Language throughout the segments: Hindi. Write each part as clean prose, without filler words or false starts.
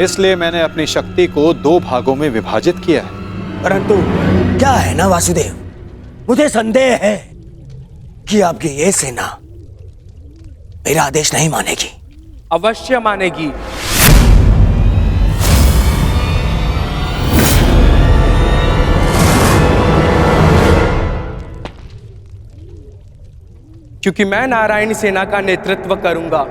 इसलिए मैंने अपनी शक्ति को 2 भागों में विभाजित किया है। परंतु क्या है ना वासुदेव, मुझे संदेह है कि आपकी ये सेना मेरा आदेश नहीं मानेगी। अवश्य मानेगी। क्योंकि मैं नारायणी सेना का नेतृत्व करूंगा।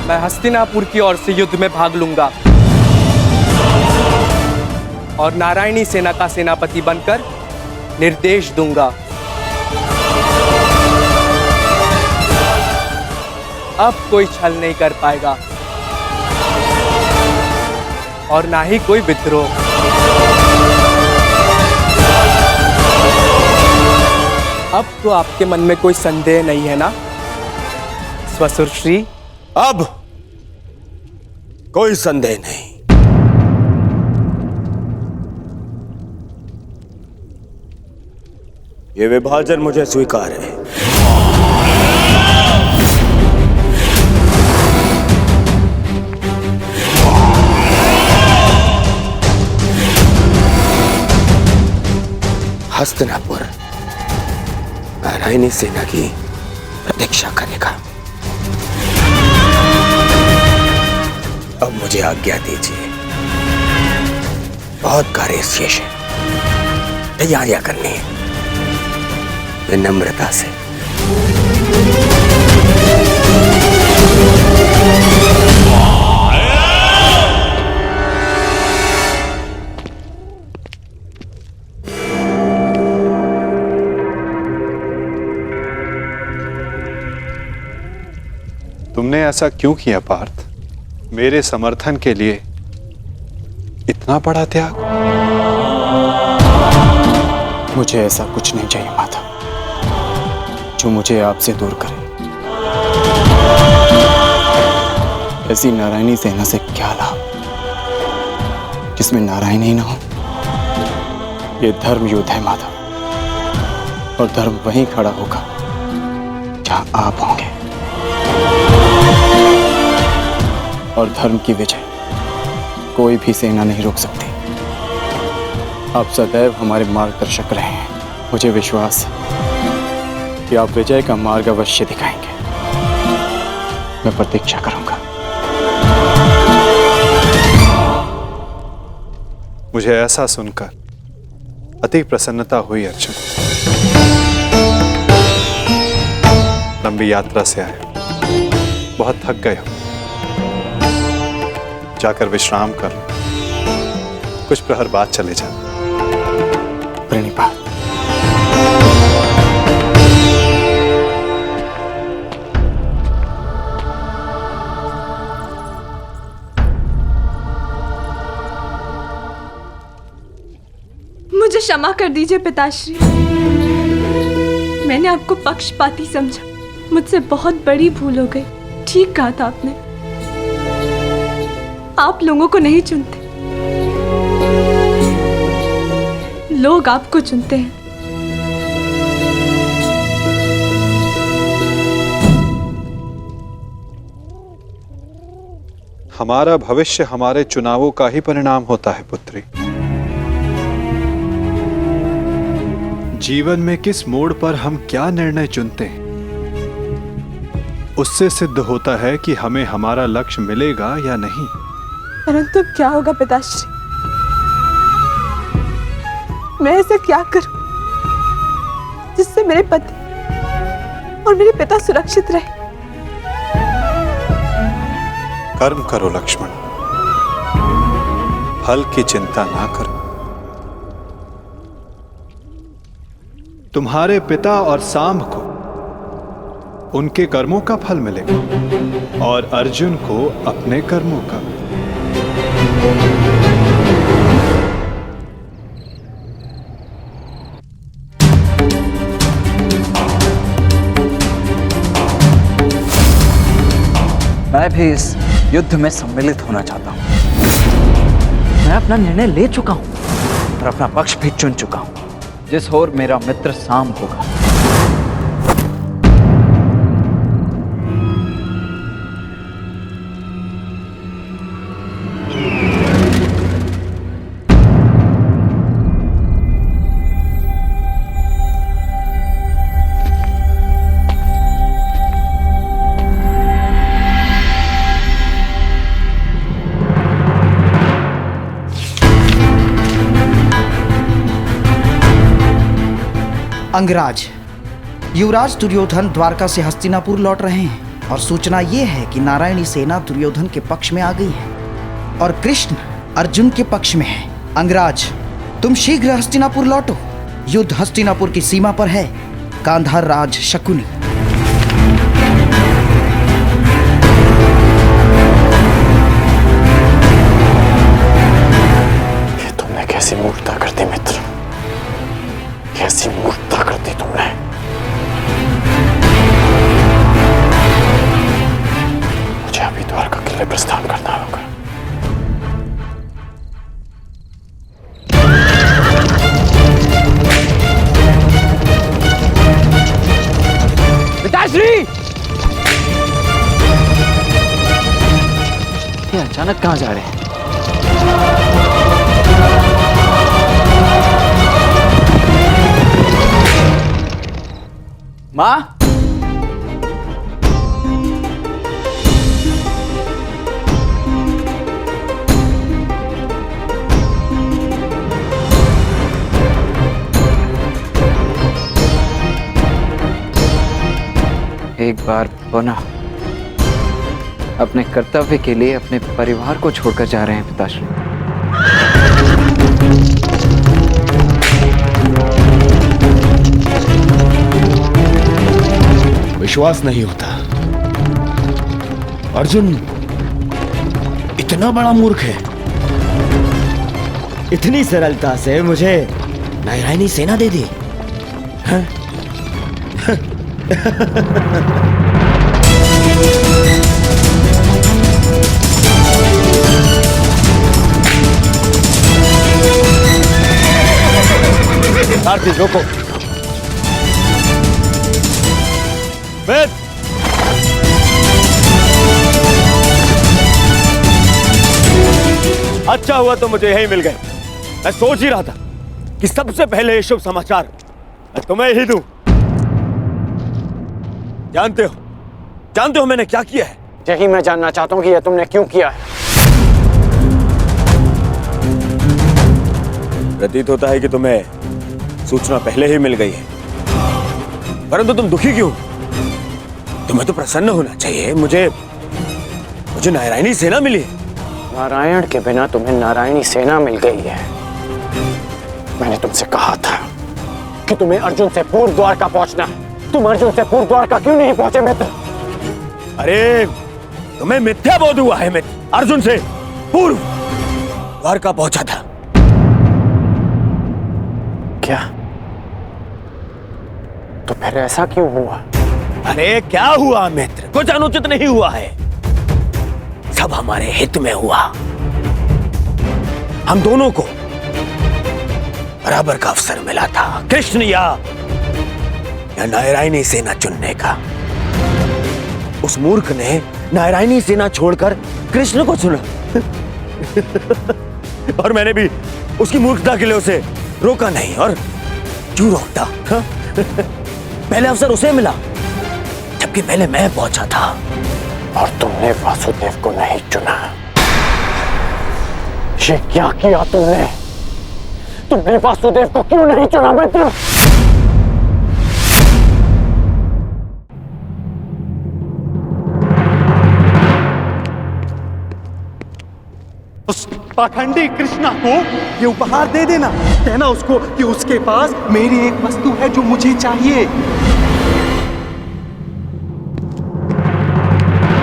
मैं हस्तिनापुर की ओर से युद्ध में भाग लूंगा और नारायणी सेना का सेनापति बनकर निर्देश दूंगा। अब कोई छल नहीं कर पाएगा और ना ही कोई विद्रोह। अब तो आपके मन में कोई संदेह नहीं है ना स्वसुर श्री? अब कोई संदेह नहीं। ये विभाजन मुझे स्वीकार है। हस्तिनापुर नारायणी सेना की प्रतीक्षा करेगा। अब मुझे आज्ञा दीजिए, बहुत कार्य शेष है, तैयारियां करनी है। विनम्रता से। तुमने ऐसा क्यों किया पार्थ? मेरे समर्थन के लिए इतना बड़ा त्याग? मुझे ऐसा कुछ नहीं चाहिए माता जो मुझे आपसे दूर करे। ऐसी नारायणी सेना से क्या लाभ जिसमें नारायण ही ना हो? ये धर्म युद्ध है माता, और धर्म वहीं खड़ा होगा जहां आप होंगे। और धर्म की विजय कोई भी सेना नहीं रोक सकती। आप सदैव हमारे मार्गदर्शक रहे हैं। मुझे विश्वास है कि आप विजय का मार्ग अवश्य दिखाएंगे। मैं प्रतीक्षा करूंगा। मुझे ऐसा सुनकर अति प्रसन्नता हुई अर्जुन। लंबी यात्रा से आए, बहुत थक गए हो, जाकर विश्राम कर लो। कुछ प्रहर बाद चले जा। प्रणिपात। मुझे क्षमा कर दीजिए पिताश्री। मैंने आपको पक्षपाती समझा। मुझसे बहुत बड़ी भूल हो गई। ठीक कहा था आपने, आप लोगों को नहीं चुनते, लोग आपको चुनते हैं। हमारा भविष्य हमारे चुनावों का ही परिणाम होता है पुत्री। जीवन में किस मोड़ पर हम क्या निर्णय चुनते हैं, उससे सिद्ध होता है कि हमें हमारा लक्ष्य मिलेगा या नहीं। परंतु क्या होगा पिताश्री? मैं ऐसा क्या करूं जिससे मेरे पति और मेरे पिता सुरक्षित रहे? कर्म करो लक्ष्मण, फल की चिंता ना करो। तुम्हारे पिता और सांब को उनके कर्मों का फल मिलेगा और अर्जुन को अपने कर्मों का। मैं भी इस युद्ध में सम्मिलित होना चाहता हूं। मैं अपना निर्णय ले चुका हूं और अपना पक्ष भी चुन चुका हूं। जिस ओर मेरा मित्र सांब होगा। अंगराज, युवराज दुर्योधन द्वारका से हस्तिनापुर लौट रहे हैं और सूचना ये है कि नारायणी सेना दुर्योधन के पक्ष में आ गई है और कृष्ण अर्जुन के पक्ष में है। अंगराज, तुम शीघ्र हस्तिनापुर लौटो। युद्ध हस्तिनापुर की सीमा पर है। गांधार राज शकुनी। ये तुमने कैसी मूर्खता कर दी मित्र, कैसी मूर्खता कर दी तुमने। मुझे अभी द्वारका किले प्रस्थान करना होगा। पिताश्री, ये अचानक कहां जा रहे हैं? मां, एक बार पुनः अपने कर्तव्य के लिए अपने परिवार को छोड़कर जा रहे हैं पिताश्री। विश्वास नहीं होता, अर्जुन इतना बड़ा मूर्ख है। इतनी सरलता से मुझे नारायणी सेना दे दी। हाँ? सारथी रोको। वेद, अच्छा हुआ तो मुझे यही मिल गए। मैं सोच ही रहा था कि सबसे पहले ये शुभ समाचार मैं तुम्हें ही दूं। जानते हो मैंने क्या किया है? यही मैं जानना चाहता हूँ कि यह तुमने क्यों किया है। प्रतीत होता है कि तुम्हें सूचना पहले ही मिल गई है, परंतु तुम दुखी क्यों? तुम्हें तो प्रसन्न होना चाहिए। मुझे नारायणी सेना मिली। नारायण के बिना तुम्हें नारायणी सेना मिल गई है। मैंने तुमसे कहा था कि तुम्हें अर्जुन से पूर्व द्वारका पहुंचना है। तुम अर्जुन से पूर्व द्वारका क्यों नहीं पहुंचे मित्र? अरे तुम्हें मिथ्या बोध हुआ है। मित्र, अर्जुन से पूर्व द्वारका पहुंचा था। क्या? तो फिर ऐसा क्यों हुआ? अरे क्या हुआ मित्र? कुछ अनुचित नहीं हुआ है, सब हमारे हित में हुआ। हम दोनों को बराबर का अवसर मिला था, कृष्ण या नारायणी सेना चुनने का। उस मूर्ख ने नारायणी सेना छोड़कर कृष्ण को चुना और मैंने भी उसकी मूर्खता के लिए उसे रोका नहीं। और क्यों रोकता? हा? पहले अवसर उसे मिला, जबकि पहले मैं पहुंचा था। और तुमने वासुदेव को नहीं चुना। ये क्या किया तुमने? तुमने वासुदेव को क्यों नहीं चुना मित्र? उस पाखंडी कृष्णा को ये उपहार दे देना। कहना उसको कि उसके पास मेरी एक वस्तु है जो मुझे चाहिए।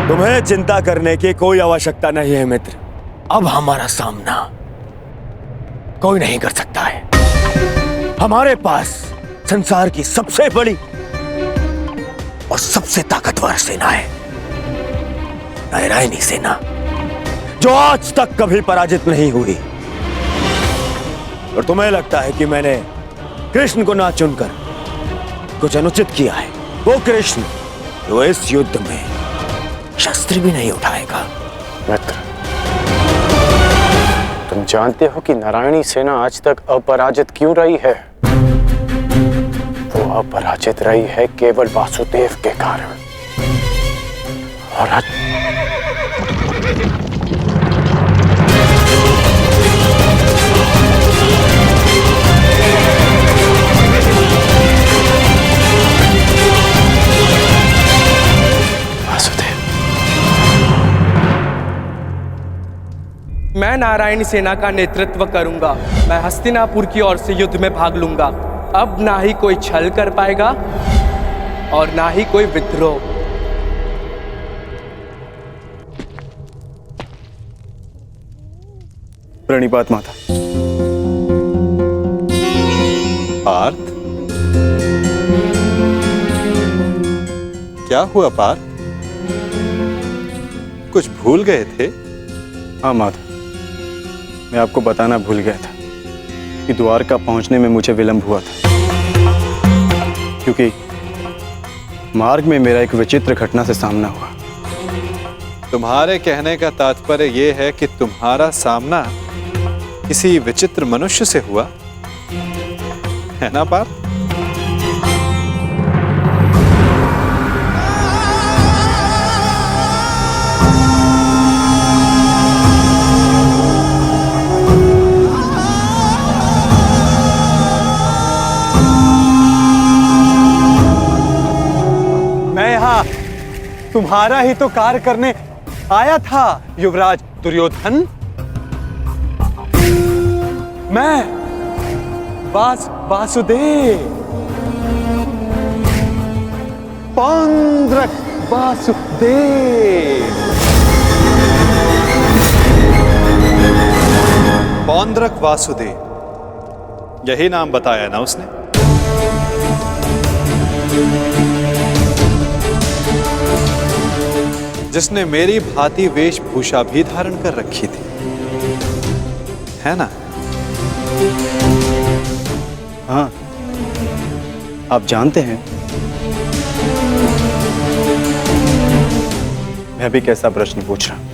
तुम्हें चिंता करने की कोई आवश्यकता नहीं है मित्र। अब हमारा सामना कोई नहीं कर सकता है। हमारे पास संसार की सबसे बड़ी और सबसे ताकतवर सेना है, नारायणी सेना, जो आज तक कभी पराजित नहीं हुई। और तुम्हें लगता है कि मैंने कृष्ण को ना चुनकर कुछ अनुचित किया है? वो कृष्ण जो इस युद्ध में शस्त्र भी नहीं उठाएगा। मित्र, तुम जानते हो कि नारायणी सेना आज तक अपराजित क्यों रही है? वो अपराजित रही है केवल वासुदेव के कारण। और आज मैं नारायणी सेना का नेतृत्व करूंगा। मैं हस्तिनापुर की ओर से युद्ध में भाग लूंगा। अब ना ही कोई छल कर पाएगा और ना ही कोई विद्रोह। प्रणिपात माता। पार्थ, क्या हुआ पार्थ? कुछ भूल गए थे? हाँ माता, मैं आपको बताना भूल गया था कि द्वारका पहुंचने में मुझे विलंब हुआ था, क्योंकि मार्ग में मेरा एक विचित्र घटना से सामना हुआ। तुम्हारे कहने का तात्पर्य यह है कि तुम्हारा सामना किसी विचित्र मनुष्य से हुआ, है ना पार्थ? मैं यहाँ तुम्हारा ही तो कार्य करने आया था युवराज दुर्योधन। मैं वासुदेव, पौंड्रक वासुदेव। पौंड्रक वासुदेव, यही नाम बताया ना उसने? जिसने मेरी भांति वेशभूषा भी धारण कर रखी थी, है ना? हाँ, आप जानते हैं मैं भी कैसा प्रश्न पूछ रहा हूं,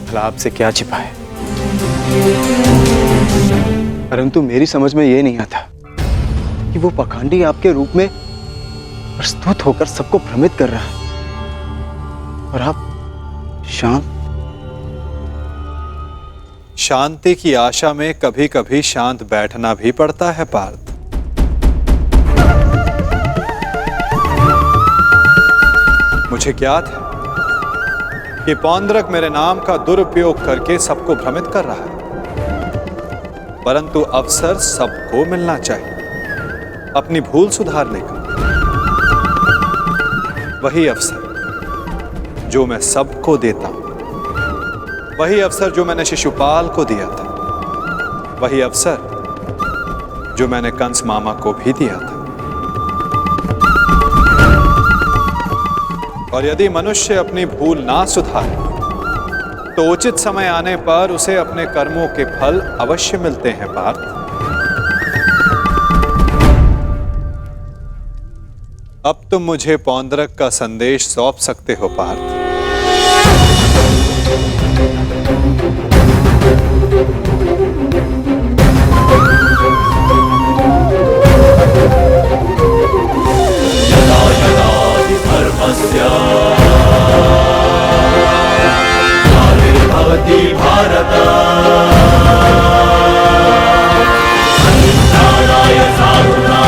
भला आपसे क्या छिपा है? परंतु मेरी समझ में यह नहीं आता कि वो पाखंडी आपके रूप में प्रस्तुत होकर सबको भ्रमित कर रहा है और आप शांति की आशा में कभी कभी शांत बैठना भी पड़ता है पार्थ। मुझे ज्ञात है कि पौंड्रक मेरे नाम का दुरुपयोग करके सबको भ्रमित कर रहा है, परंतु अवसर सबको मिलना चाहिए अपनी भूल सुधारने का। वही अवसर जो मैं सबको देता हूं, वही अवसर जो मैंने शिशुपाल को दिया था, वही अवसर जो मैंने कंस मामा को भी दिया था। और यदि मनुष्य अपनी भूल ना सुधारे तो उचित समय आने पर उसे अपने कर्मों के फल अवश्य मिलते हैं पार्थ। अब तुम मुझे पौंड्रक का संदेश सौंप सकते हो पार्थ। यदा यदा हि धर्मस्य ग्लानिर्भवति भारत परित्राणाय साधूनां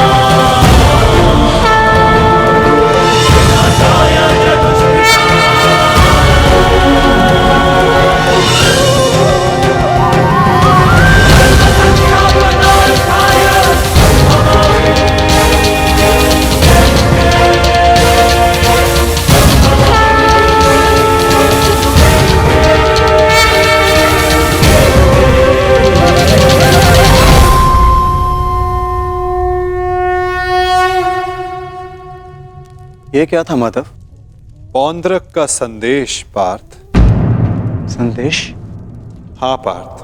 विनाशाय च दुष्कृताम्। ये क्या था माधव? पौंड्रक का संदेश पार्थ। संदेश? हाँ पार्थ,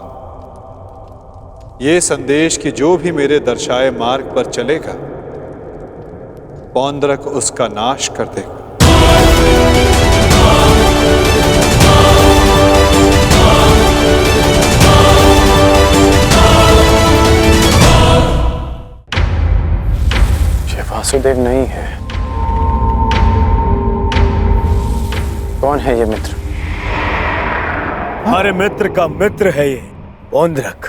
ये संदेश कि जो भी मेरे दर्शाए मार्ग पर चलेगा पौंड्रक उसका नाश कर देगा। ये वासुदेव नहीं है। कौन है ये मित्र? हमारे मित्र का मित्र है ये पौंड्रक,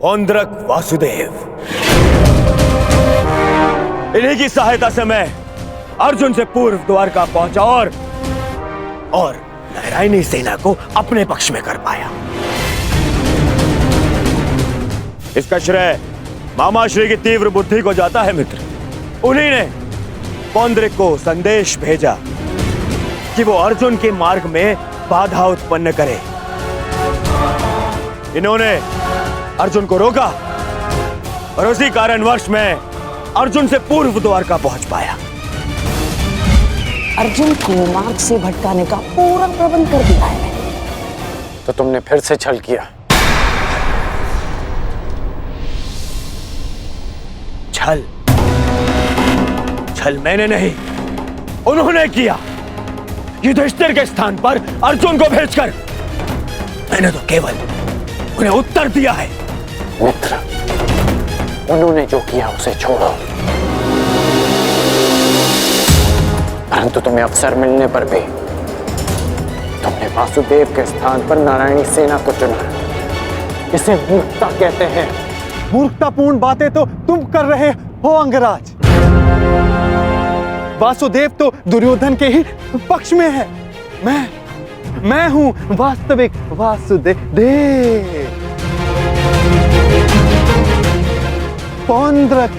पौंड्रक वासुदेव। इन्हीं की सहायता से मैं अर्जुन से पूर्व द्वारका पहुंचा और नारायणी सेना को अपने पक्ष में कर पाया। इसका श्रेय मामा श्री की तीव्र बुद्धि को जाता है मित्र। उन्हीं ने पौंड्रिक को संदेश भेजा कि वो अर्जुन के मार्ग में बाधा उत्पन्न करे। इन्होंने अर्जुन को रोका और उसी कारणवश मैं अर्जुन से पूर्व द्वारका पहुंच पाया। अर्जुन को मार्ग से भटकाने का पूरा प्रबंध कर दिया है मैंने। तो तुमने फिर से छल किया। छल? छल मैंने नहीं, उन्होंने किया। युधिष्ठिर के स्थान पर अर्जुन को भेजकर मैंने तो केवल उन्हें उत्तर दिया है। मित्र, उन्होंने जो किया उसे छोड़ो, परंतु तुम्हें अवसर मिलने पर भी तुमने वासुदेव के स्थान पर नारायणी सेना को चुना। इसे मूर्खता कहते हैं। मूर्खतापूर्ण बातें तो तुम कर रहे हो अंगराज। वासुदेव तो दुर्योधन के ही पक्ष में है। मैं हूं वास्तविक वासुदेव। पौंड्रक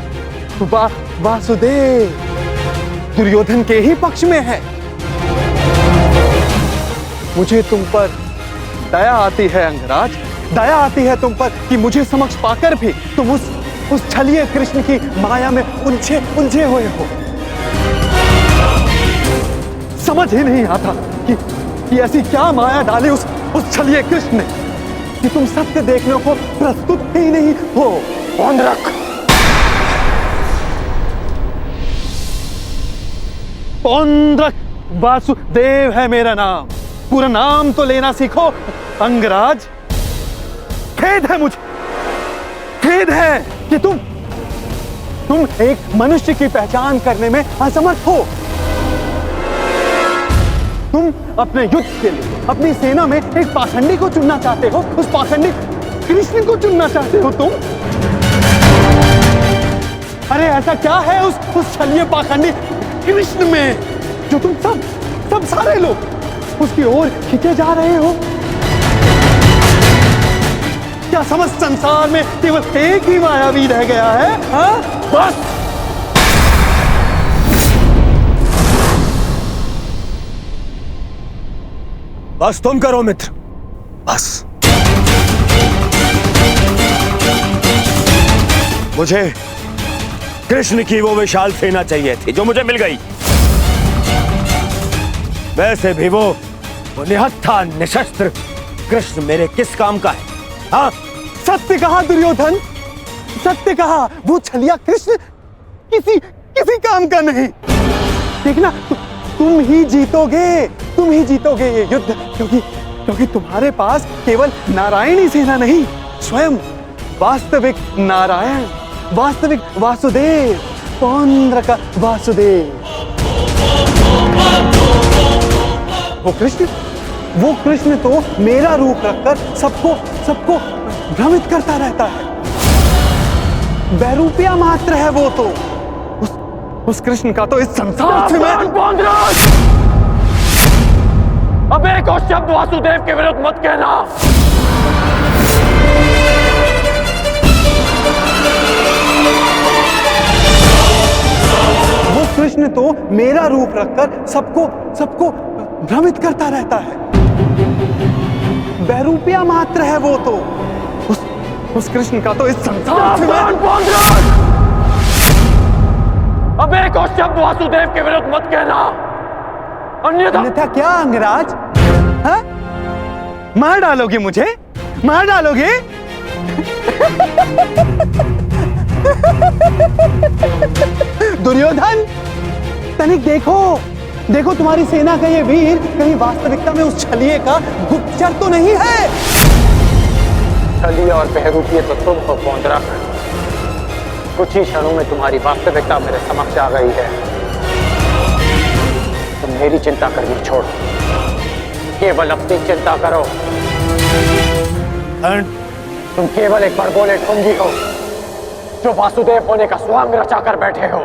वासुदेव दुर्योधन के ही पक्ष में है। मुझे तुम पर दया आती है अंगराज, दया आती है तुम पर कि मुझे समक्ष पाकर भी तुम उस छलिए कृष्ण की माया में उलझे हुए हो। समझ ही नहीं आता कि ऐसी क्या माया डाली उस छलिए कृष्ण ने कि तुम सत्य देखने को प्रस्तुत ही नहीं हो। पौंड्रक, पौंड्रक वासुदेव है मेरा नाम। पूरा नाम तो लेना सीखो अंगराज। खेद है मुझे, खेद है कि तुम एक मनुष्य की पहचान करने में असमर्थ हो। तुम अपने युद्ध के लिए अपनी सेना में एक पाखंडी को चुनना चाहते हो। उस पाखंडी कृष्ण को चुनना चाहते हो तुम। अरे ऐसा क्या है उस छलिए पाखंडी कृष्ण में जो तुम सब सारे लोग उसकी ओर खींचे जा रहे हो? क्या समस्त संसार में केवल एक ही मायावी रह गया है? हाँ? बस तुम करो मित्र, बस। मुझे कृष्ण की वो विशाल सेना चाहिए थी जो मुझे मिल गई। वैसे भी वो निहत्था निशस्त्र कृष्ण मेरे किस काम का है? हाँ, सत्य कहा दुर्योधन, सत्य कहा। वो छलिया कृष्ण किसी काम का नहीं। देखना, तुम ही जीतोगे ये युद्ध, क्योंकि तुम्हारे पास केवल नारायणी सेना नहीं, स्वयं वास्तविक नारायण, वास्तविक वासुदेव, पौंड्रक वासुदेव। वो कृष्ण तो मेरा रूप रखकर सबको भ्रमित करता रहता है। बैरूपिया मात्र है वो तो। उस कृष्ण का तो इस संसार से मैं अब एक और शब्द वासुदेव के विरुद्ध मत कहना। वो कृष्ण तो मेरा रूप रखकर सबको भ्रमित करता रहता है। बैरूपिया मात्र है वो तो। उस कृष्ण का तो इस संसार से मैं अब एक और शब्द वासुदेव के विरुद्ध मत कहना, अन्यथा क्या अंगराज? हाँ? मार डालोगे मुझे? मार डालोगे? दुर्योधन, तनिक देखो तुम्हारी सेना का ये वीर कहीं वास्तविकता में उस छलिए का गुप्तचर तो नहीं है। छलिए और बहरूपिये तो तुम हो पौंड्रक। कुछ ही क्षणों में तुम्हारी वास्तविकता मेरे समक्ष आ गई है। तुम मेरी चिंता करनी छोड़ो, केवल अपनी चिंता करो। तुम केवल एक बड़बोले ढोंगी हो जो वासुदेव होने का स्वांग रचा कर बैठे हो।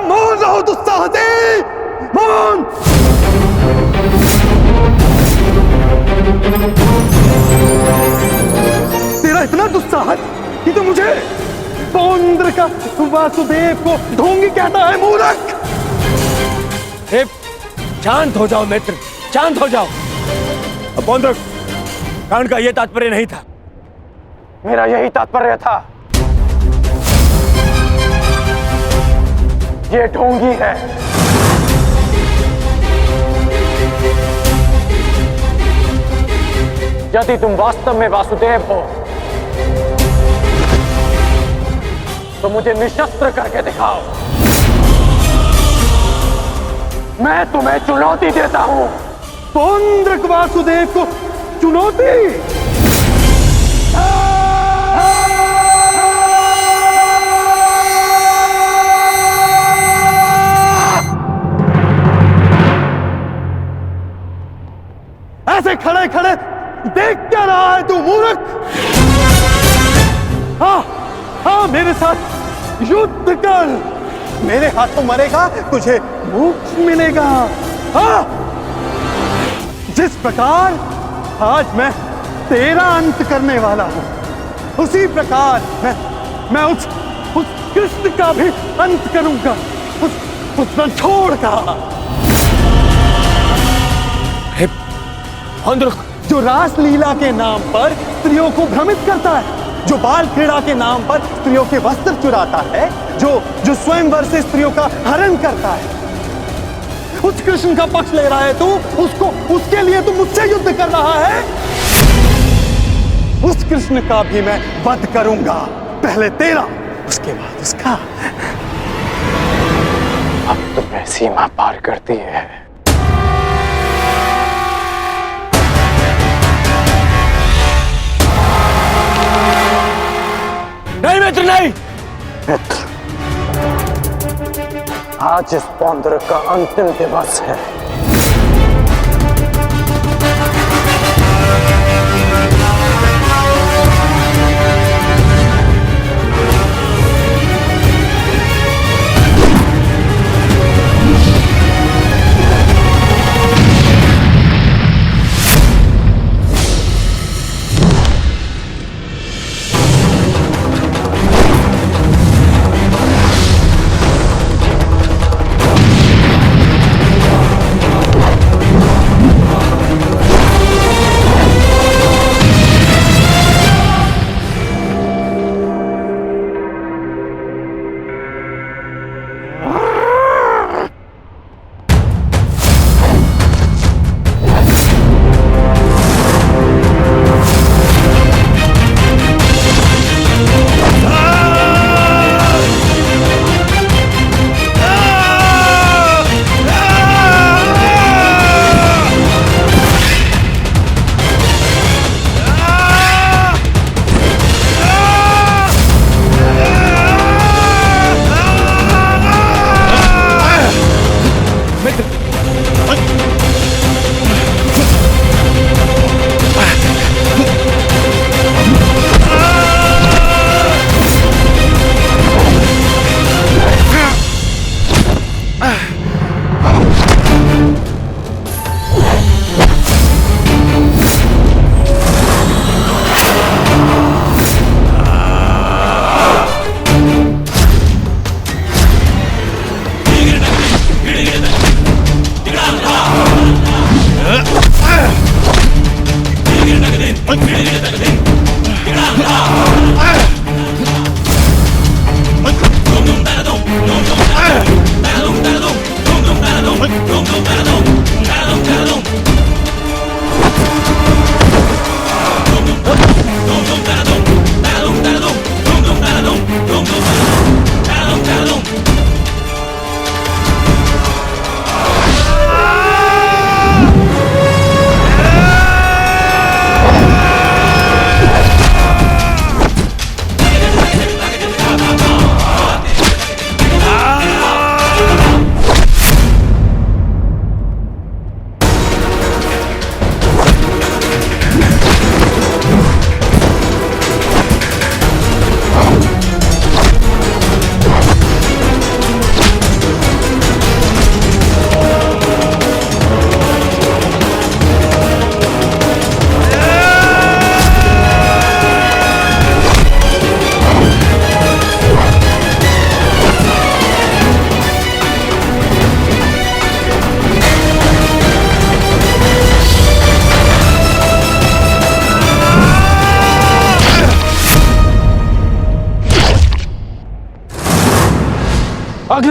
मौन रहो दुस्साहसी, मौन। बात कि तू मुझे पौंद्र वासुदेव को ढोंगी कहता है, मूर्ख। शांत हो जाओ मित्र, शांत हो जाओ। पौंद्रक, कांड का यह तात्पर्य नहीं था, मेरा यही तात्पर्य था। ये ढोंगी है। यदि तुम वास्तव में वासुदेव हो तो मुझे निशस्त्र करके दिखाओ। मैं तुम्हें चुनौती देता हूं। पौंद्रक वासुदेव को चुनौती? ऐसे खड़े खड़े देख क्या रहा है तू, मूर्ख? हाँ, मेरे साथ युद्ध कर। मेरे हाथों मरेगा, तुझे मोक्ष मिलेगा। हाँ, जिस प्रकार आज मैं तेरा अंत करने वाला हूं, उसी प्रकार मैं उस कृष्ण का भी अंत करूंगा, उस रणछोड़ का। जो रासलीला के नाम पर स्त्रियों को भ्रमित करता है, जो बाल क्रीड़ा के नाम पर स्त्रियों के वस्त्र चुराता है, जो स्वयंवर से स्त्रियों का हरण करता है, उस कृष्ण का पक्ष ले रहा है तू। उसके लिए तू मुझसे युद्ध कर रहा है। उस कृष्ण का भी मैं वध करूंगा, पहले तेरा, उसके बाद उसका। अब तुम्हें सीमा पार करती है। नहीं मित्र, नहीं मित्र, आज इस पौंद्रक का अंतिम दिवस है।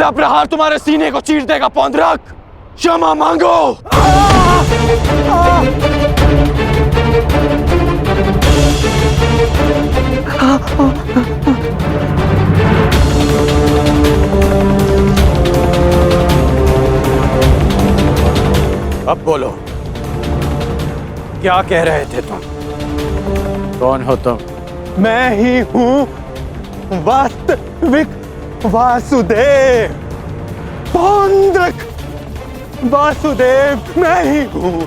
अगला प्रहार तुम्हारे सीने को चीर देगा पौंद्रक। क्षमा मांगो। अब बोलो, क्या कह रहे थे तुम? कौन हो तुम? मैं ही हूं वास्तविक वासुदेव। पौंद्रक वासुदेव मैं ही हूं।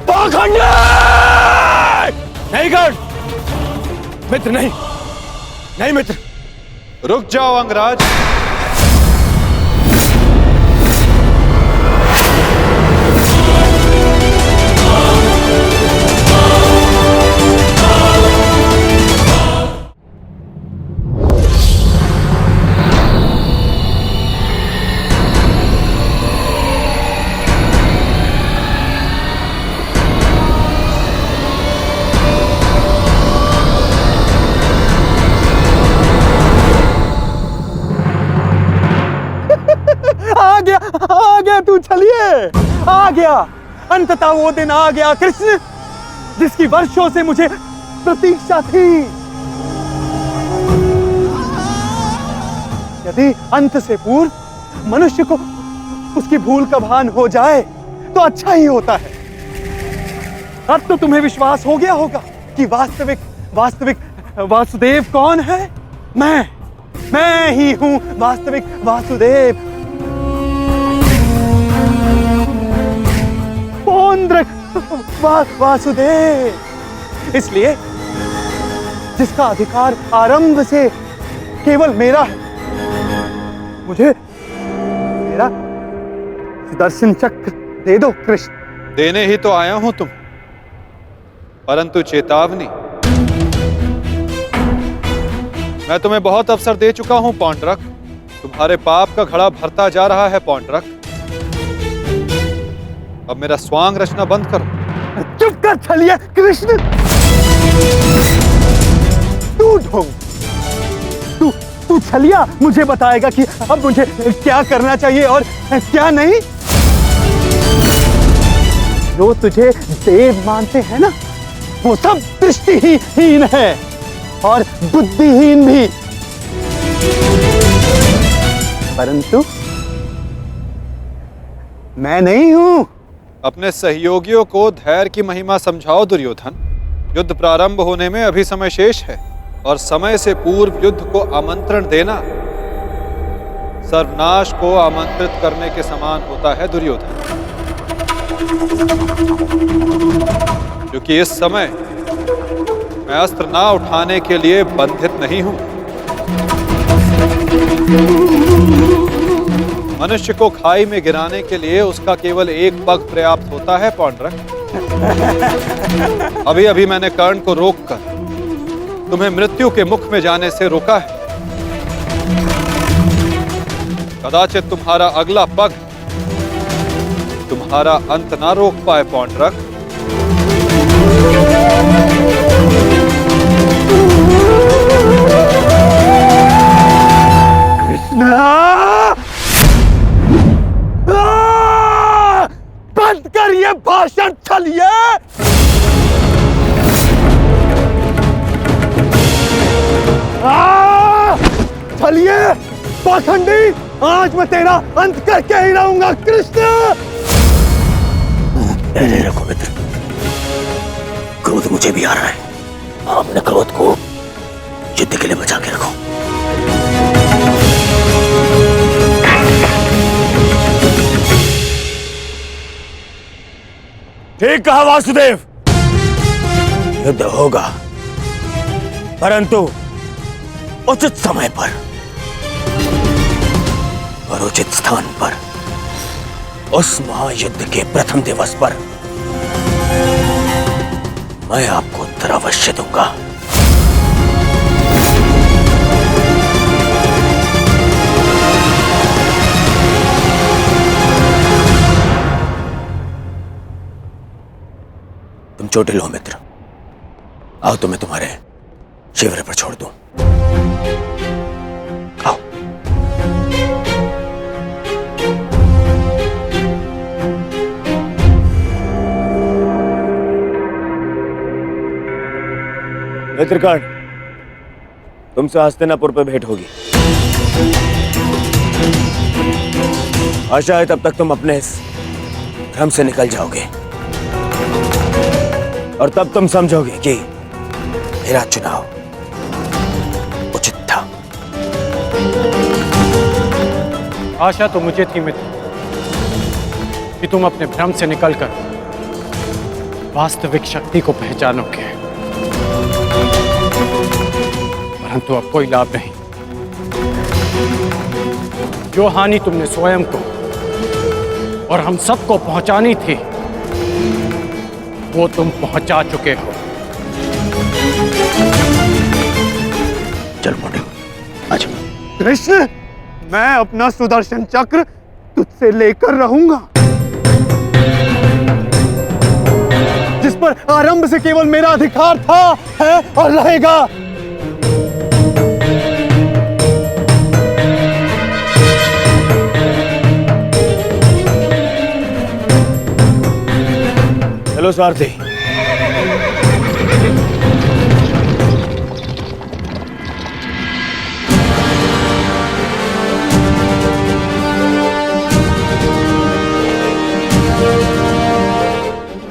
पाखंडी! नहीं कर मित्र, नहीं नहीं मित्र। रुक जाओ अंगराज। आ गया तू, चलिए आ गया। अंततः वो दिन आ गया कृष्ण, जिसकी वर्षों से मुझे प्रतीक्षा थी। यदि अंत से पूर्व मनुष्य को उसकी भूल का भान हो जाए तो अच्छा ही होता है। अब तो तुम्हें विश्वास हो गया होगा कि वास्तविक वासुदेव कौन है। मैं ही हूं वास्तविक वासुदेव। पौंद्रक वासुदेव, इसलिए जिसका अधिकार आरंभ से केवल मेरा है। मुझे मेरा सुदर्शन चक्र दे दो कृष्ण। देने ही तो आया हूं तुम, परंतु चेतावनी, मैं तुम्हें बहुत अवसर दे चुका हूं पौंड्रक। तुम्हारे पाप का घड़ा भरता जा रहा है पौंड्रक। अब मेरा स्वांग रचना बंद करो। चुप कर छलिए कृष्ण। तू ढोंग, तू छलिया मुझे बताएगा कि अब मुझे क्या करना चाहिए और क्या नहीं। जो तुझे देव मानते हैं ना, वो सब दृष्टिहीन है और बुद्धिहीन भी। परंतु मैं नहीं हूं। अपने सहयोगियों को धैर्य की महिमा समझाओ दुर्योधन। युद्ध प्रारंभ होने में अभी समय शेष है और समय से पूर्व युद्ध को आमंत्रण देना सर्वनाश को आमंत्रित करने के समान होता है दुर्योधन। क्योंकि इस समय मैं अस्त्र ना उठाने के लिए बंधित नहीं हूं। मनुष्य को खाई में गिराने के लिए उसका केवल एक पग पर्याप्त होता है पौंड्रक। अभी अभी मैंने कर्ण को रोककर तुम्हें मृत्यु के मुख में जाने से रोका है। कदाचित तुम्हारा अगला पग तुम्हारा अंत ना रोक पाए पौंड्रक। बंद कर ये भाषण छलिए। छलिए पाखंडी, आज मैं तेरा अंत करके ही रहूंगा कृष्ण। धैर्य रखो मित्र, क्रोध मुझे भी आ रहा है। अपने क्रोध को युद्ध के लिए बचा के रखो। ठीक कहा वासुदेव, युद्ध होगा, परंतु उचित समय पर और उचित स्थान पर। उस महायुद्ध के प्रथम दिवस पर मैं आपको उत्तर अवश्य दूंगा। तुम चोटिल हो मित्र, आओ तुम्हें तुम्हारे शिविर पर छोड़ दूं। आओ। मित्रकर्ण, तुमसे हस्तिनापुर पे भेंट होगी। आशा है तब तक तुम अपने इस भ्रम से निकल जाओगे और तब तुम समझोगे कि मेरा चुनाव उचित था। आशा तो मुझे थी मित्र कि तुम अपने भ्रम से निकलकर वास्तविक शक्ति को पहचानोगे, परंतु अब कोई लाभ नहीं। जो हानि तुमने स्वयं को और हम सबको पहुंचानी थी, वो तुम पहुंचा चुके हो। चल मोटे, आजा। कृष्ण, मैं अपना सुदर्शन चक्र तुझसे लेकर रहूंगा, जिस पर आरंभ से केवल मेरा अधिकार था, है और रहेगा। चलो सारथी।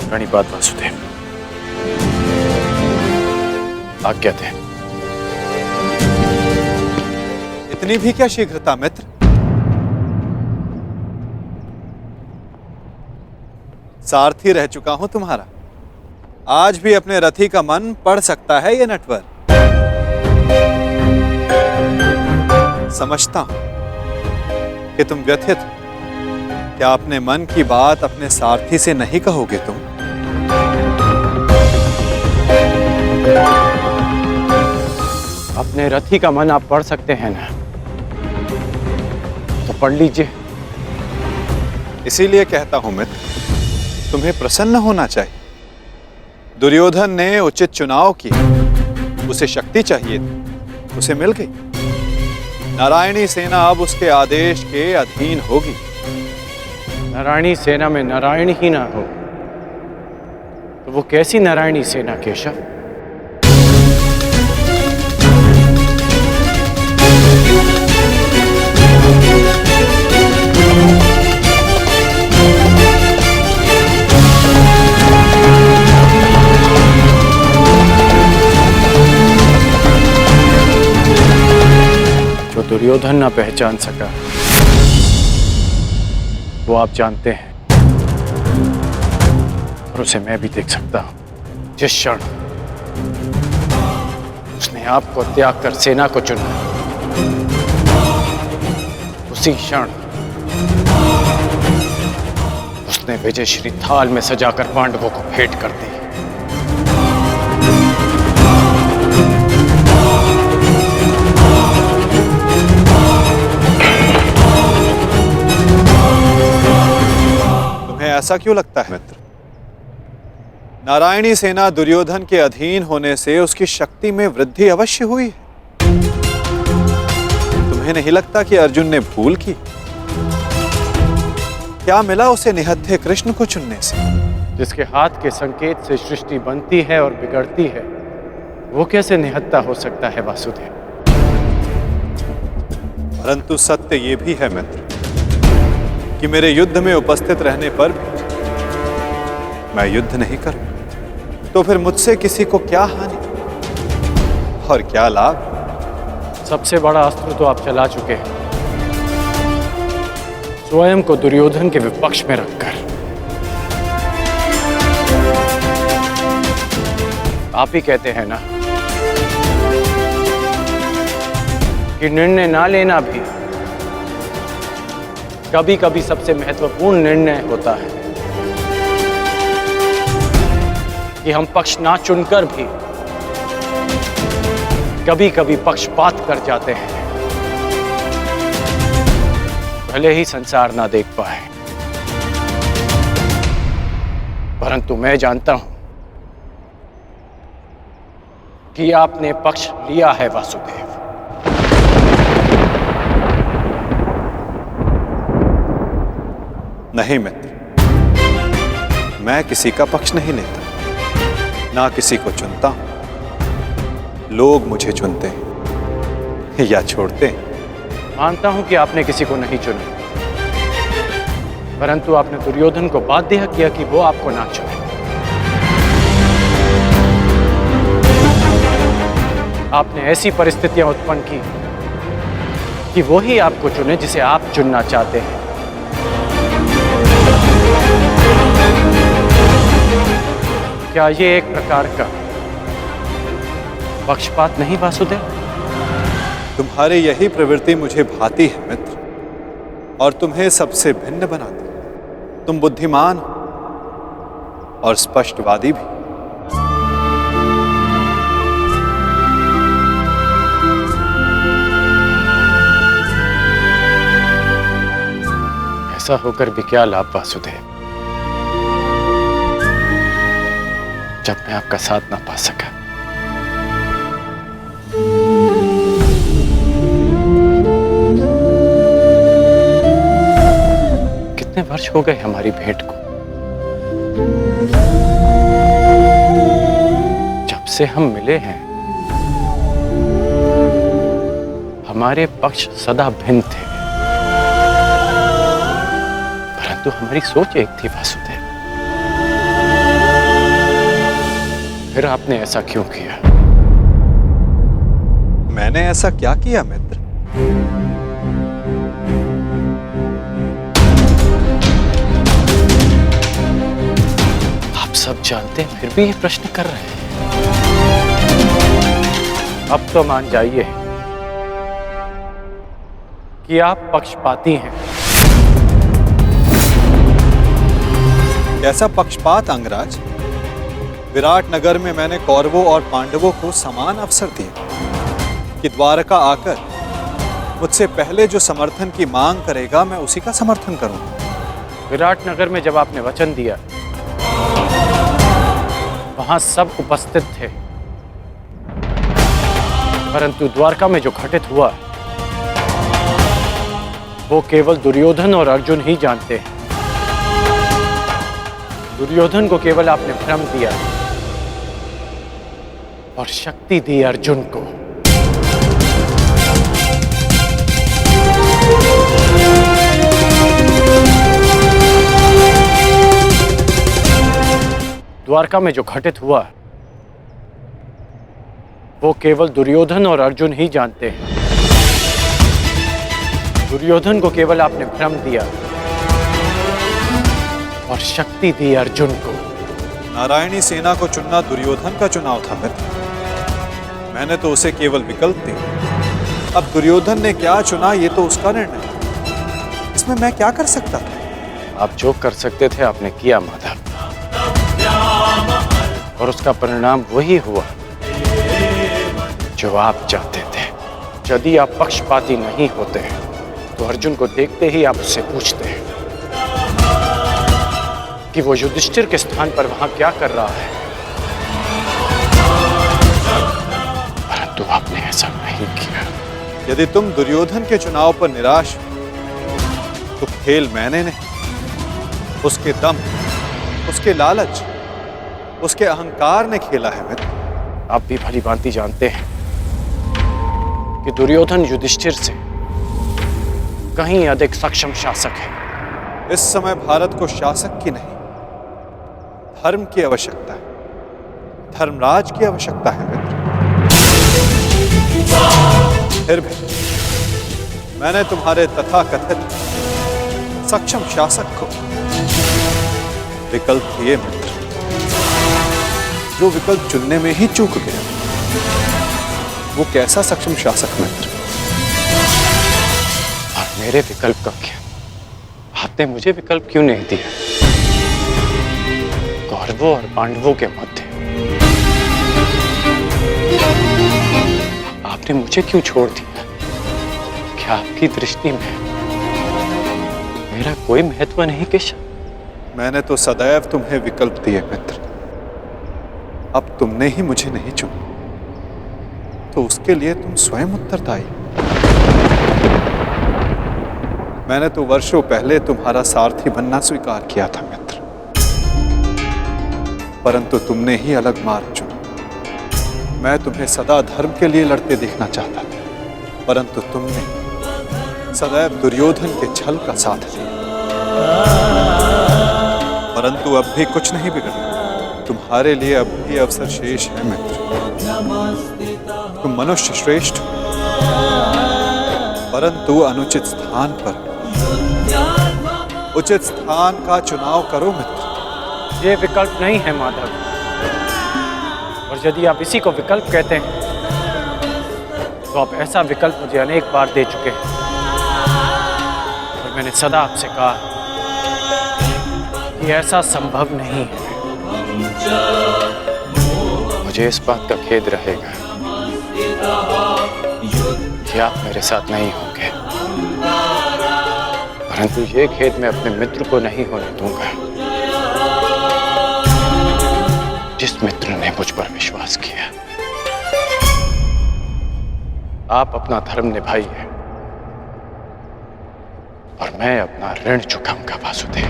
प्रणिपात वासुदेव, आज्ञा थे। इतनी भी क्या शीघ्रता मित्र? सारथी रह चुका हूं तुम्हारा। आज भी अपने रथी का मन पढ़ सकता है ये नटवर। समझता हूं कि तुम व्यथित हो। क्या अपने मन की बात अपने सारथी से नहीं कहोगे तुम? अपने रथी का मन आप पढ़ सकते हैं ना, तो पढ़ लीजिए। इसीलिए कहता हूं मित्र, तुम्हें प्रसन्न होना चाहिए। दुर्योधन ने उचित चुनाव किया, उसे शक्ति चाहिए थी, उसे मिल गई। नारायणी सेना अब उसके आदेश के अधीन होगी। नारायणी सेना में नारायण ही ना हो तो वो कैसी नारायणी सेना केशव? जो दुर्योधन ना पहचान सका वो आप जानते हैं, और उसे मैं भी देख सकता हूं। जिस क्षण उसने आपको त्याग कर सेना को चुना, उसी क्षण उसने विजयश्री थाल में सजाकर पांडवों को भेंट कर दी। ऐसा क्यों लगता है मित्र? नारायणी सेना दुर्योधन के अधीन होने से उसकी शक्ति में वृद्धि अवश्य हुई है। तुम्हें नहीं लगता कि अर्जुन ने भूल की? क्या मिला उसे निहत्थे कृष्ण को चुनने से? जिसके हाथ के संकेत से सृष्टि बनती है और बिगड़ती है, वो कैसे निहत्था हो सकता है वासुदेव? परंतु सत्य ये भी है मित्र कि मेरे युद्ध में उपस्थित रहने पर भी मैं युद्ध नहीं करूं, तो फिर मुझसे किसी को क्या हानि और क्या लाभ? सबसे बड़ा अस्त्र तो आप चला चुके हैं, स्वयं को दुर्योधन के विपक्ष में रखकर। आप ही कहते हैं ना कि निर्णय ना लेना भी कभी कभी सबसे महत्वपूर्ण निर्णय होता है, कि हम पक्ष ना चुनकर भी कभी कभी पक्षपात कर जाते हैं, भले ही संसार ना देख पाए। परंतु मैं जानता हूं कि आपने पक्ष लिया है वासुदेव। नहीं मित्र, मैं किसी का पक्ष नहीं लेता, ना किसी को चुनता हूं। लोग मुझे चुनते हैं या छोड़ते हैं। मानता हूं कि आपने किसी को नहीं चुना, परंतु आपने दुर्योधन को बाध्य किया कि वो आपको ना चुने। आपने ऐसी परिस्थितियां उत्पन्न की कि वो ही आपको चुने जिसे आप चुनना चाहते हैं। क्या ये एक प्रकार का पक्षपात नहीं वासुदेव? तुम्हारी यही प्रवृत्ति मुझे भाती है मित्र, और तुम्हें सबसे भिन्न बनाती है। तुम बुद्धिमान हो और स्पष्टवादी भी। ऐसा होकर भी क्या लाभ वासुदेव, जब मैं आपका साथ ना पा सका। कितने वर्ष हो गए हमारी भेंट को? जब से हम मिले हैं हमारे पक्ष सदा भिन्न थे, परंतु हमारी सोच एक थी वासुदेव। फिर आपने ऐसा क्यों किया? मैंने ऐसा क्या किया मित्र? आप सब जानते हैं फिर भी ये प्रश्न कर रहे हैं। अब तो मान जाइए कि आप पक्षपाती हैं। कैसा पक्षपात अंगराज? विराट नगर में मैंने कौरवों और पांडवों को समान अवसर दिए कि द्वारका आकर मुझसे पहले जो समर्थन की मांग करेगा मैं उसी का समर्थन करूंगा। विराट नगर में जब आपने वचन दिया वहां सब उपस्थित थे, परंतु द्वारका में जो घटित हुआ वो केवल दुर्योधन और अर्जुन ही जानते हैं। दुर्योधन को केवल आपने भ्रम दिया और शक्ति दी अर्जुन को। द्वारका में जो घटित हुआ वो केवल दुर्योधन और अर्जुन ही जानते हैं। दुर्योधन को केवल आपने भ्रम दिया और शक्ति दी अर्जुन को। नारायणी सेना को चुनना दुर्योधन का चुनाव था मित्र। मैंने तो उसे केवल विकल्प दिया। अब दुर्योधन ने क्या चुना ये तो उसका निर्णय है। इसमें मैं क्या कर सकता था? आप जो कर सकते थे आपने किया माधव, और उसका परिणाम वही हुआ जो आप चाहते थे। यदि आप पक्षपाती नहीं होते तो अर्जुन को देखते ही आप उससे पूछते हैं कि वो युधिष्ठिर के स्थान पर वहां क्या कर रहा है, परंतु आपने ऐसा नहीं किया। यदि तुम दुर्योधन के चुनाव पर निराश हो तो खेल मैंने नहीं, उसके दम, उसके लालच, उसके अहंकार ने खेला है मित्र। आप भी भली भांति जानते हैं कि दुर्योधन युधिष्ठिर से कहीं अधिक सक्षम शासक है। इस समय भारत को शासक की नहीं, धर्म की आवश्यकता है, धर्मराज की आवश्यकता है मित्र। फिर भी मैंने तुम्हारे तथाकथित सक्षम शासक को विकल्प दिए मित्र, जो विकल्प चुनने में ही चूक गया। वो कैसा सक्षम शासक मित्र? और मेरे विकल्प का क्या? आपने मुझे विकल्प क्यों नहीं दिया? कौरवों और पांडवों के मध्य आपने मुझे क्यों छोड़ दिया? क्या आपकी दृष्टि में मेरा कोई महत्व नहीं केशव? मैंने तो सदैव तुम्हें विकल्प दिए मित्र। अब तुमने ही मुझे नहीं चुना तो उसके लिए तुम स्वयं उत्तरदायी। मैंने तो वर्षों पहले तुम्हारा सारथी बनना स्वीकार किया था मित्र, परंतु तुमने ही अलग मार्ग चुना। मैं तुम्हें सदा धर्म के लिए लड़ते देखना चाहता था, परंतु तुमने सदैव दुर्योधन के छल का साथ दिया। परंतु अब भी कुछ नहीं बिगड़ा, तुम्हारे लिए अब भी अवसर शेष है मित्र। तुम मनुष्य श्रेष्ठ हो, परंतु अनुचित स्थान पर। उचित स्थान का चुनाव करो मित्र। ये विकल्प नहीं है माधव, और यदि आप इसी को विकल्प कहते हैं तो आप ऐसा विकल्प मुझे अनेक बार दे चुके हैं, और मैंने सदा आपसे कहा कि ऐसा संभव नहीं है। मुझे इस बात का खेद रहेगा कि आप मेरे साथ नहीं होंगे, परंतु ये खेद मैं अपने मित्र को नहीं होने दूंगा, जिस मित्र ने मुझ पर विश्वास किया। आप अपना धर्म निभाइए और मैं अपना ऋण चुकाऊंगा वासुदेव।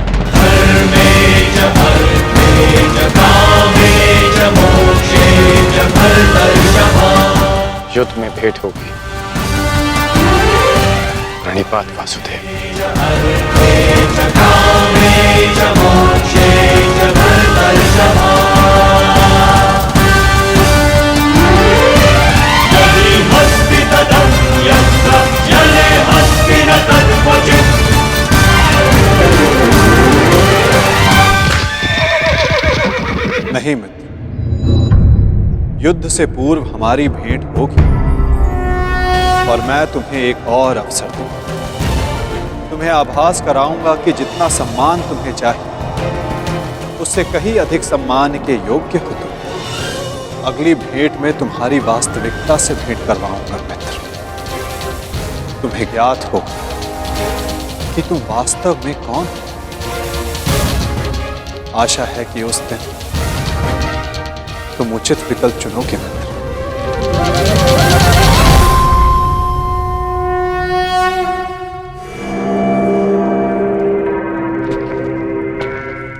युद्ध में भेंट होगी, प्रणिपात वासुदेव। नहीं मित्र, युद्ध से पूर्व हमारी भेंट होगी, और मैं तुम्हें एक और अवसर दूंगा। तुम्हें आभास कराऊंगा कि जितना सम्मान तुम्हें चाहिए उससे कहीं अधिक सम्मान के योग्य हो तुम। अगली भेंट में तुम्हारी वास्तविकता से भेंट करवाऊंगा मित्र। तुम्हें ज्ञात होगा कि तुम वास्तव में कौन हो। आशा है कि उस दिन तुम उचित विकल्प चुनोगे मित्र।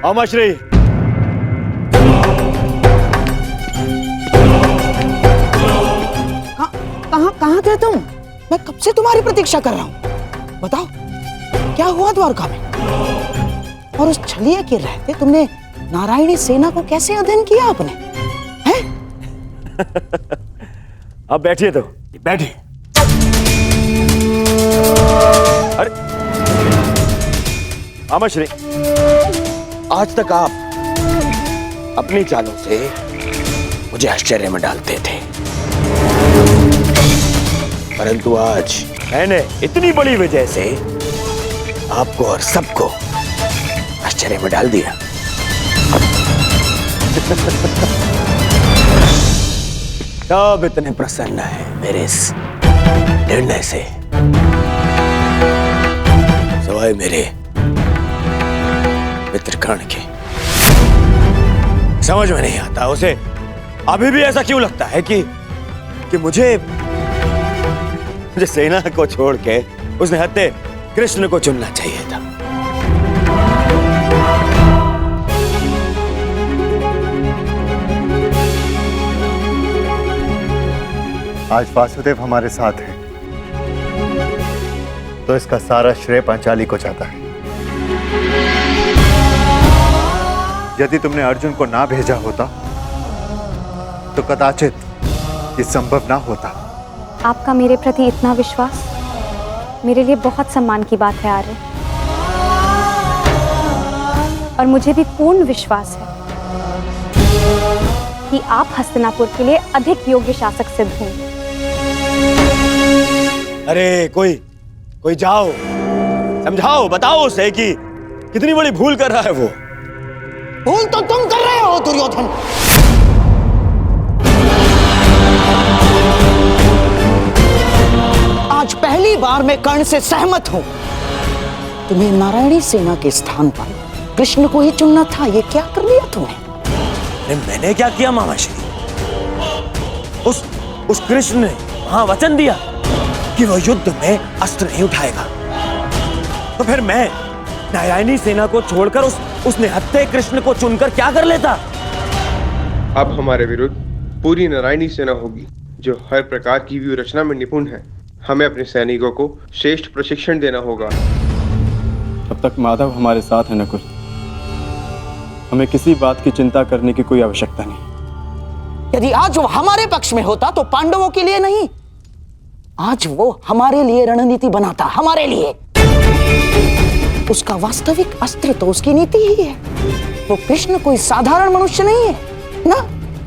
अमश्री, कहाँ थे तुम? मैं कब से तुम्हारी प्रतीक्षा कर रहा हूँ। बताओ क्या हुआ द्वारका में? और उस छलिया के रहते तुमने नारायणी सेना को कैसे अध्ययन किया आपने? हैं? अब बैठिए तो बैठिए। अरे अमश्री, आज तक आप अपनी चालों से मुझे आश्चर्य में डालते थे, परंतु आज मैंने इतनी बड़ी वजह से आपको और सबको आश्चर्य में डाल दिया। सब इतने प्रसन्न है मेरे इस निर्णय से, सवाए मेरे मित्र कर्ण के। समझ में नहीं आता उसे अभी भी ऐसा क्यों लगता है कि मुझे सेना को छोड़ के उसने हत्या कृष्ण को चुनना चाहिए था। आज वासुदेव हमारे साथ है, तो इसका सारा श्रेय पांचाली को जाता है। यदि तुमने अर्जुन को ना भेजा होता तो कदाचित ये संभव ना होता। आपका मेरे प्रति इतना विश्वास मेरे लिए बहुत सम्मान की बात है आर्य, और मुझे भी पूर्ण विश्वास है कि आप हस्तिनापुर के लिए अधिक योग्य शासक सिद्ध होंगे। अरे कोई जाओ, समझाओ, बताओ उसे कि कितनी बड़ी भूल कर रहा है वो। भूल तो तुम कर रहे हो दुर्योधन। आज पहली बार मैं कर्ण से सहमत हूं। तुम्हें नारायणी सेना के स्थान पर कृष्ण को ही चुनना था, ये क्या कर लिया तुमने? अरे मैंने क्या किया मामाश्री? उस कृष्ण ने वहां वचन दिया कि वो युद्ध में अस्त्र नहीं उठाएगा, तो फिर मैं नारायणी सेना को छोड़कर उसने हत्या कृष्ण को चुनकर क्या कर लेता? अब हमारे विरुद्ध पूरी नारायणी सेना होगी जो हर प्रकार की व्यू रचना में निपुण है। हमें अपने सैनिकों को श्रेष्ठ प्रशिक्षण देना होगा। तब तक माधव हमारे साथ है नकुल। हमें किसी बात की चिंता करने की कोई आवश्यकता नहीं। यदि आज वो हमारे पक्ष में होता तो पांडवों के लिए नहीं, आज वो हमारे लिए रणनीति बनाता, हमारे लिए। उसका वास्तविक अस्त्र तो उसकी नीति ही है। वो कृष्ण कोई साधारण मनुष्य नहीं है ना।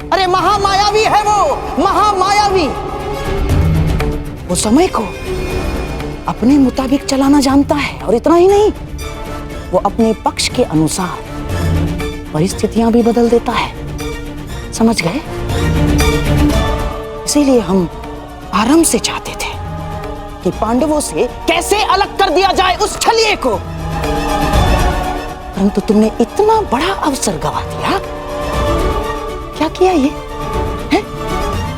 अरे महामायावी है वो, महामायावी। वो समय को अपने मुताबिक चलाना जानता है, और इतना ही नहीं, वो अपने पक्ष के अनुसार परिस्थितियां भी बदल देता है। समझ गए? इसीलिए हम आरंभ से चाहते थे कि पांडवों से कैसे अलग कर दिया जाए उस छलिए को, परंतु तुमने इतना बड़ा अवसर गवा दिया। क्या किया ये है?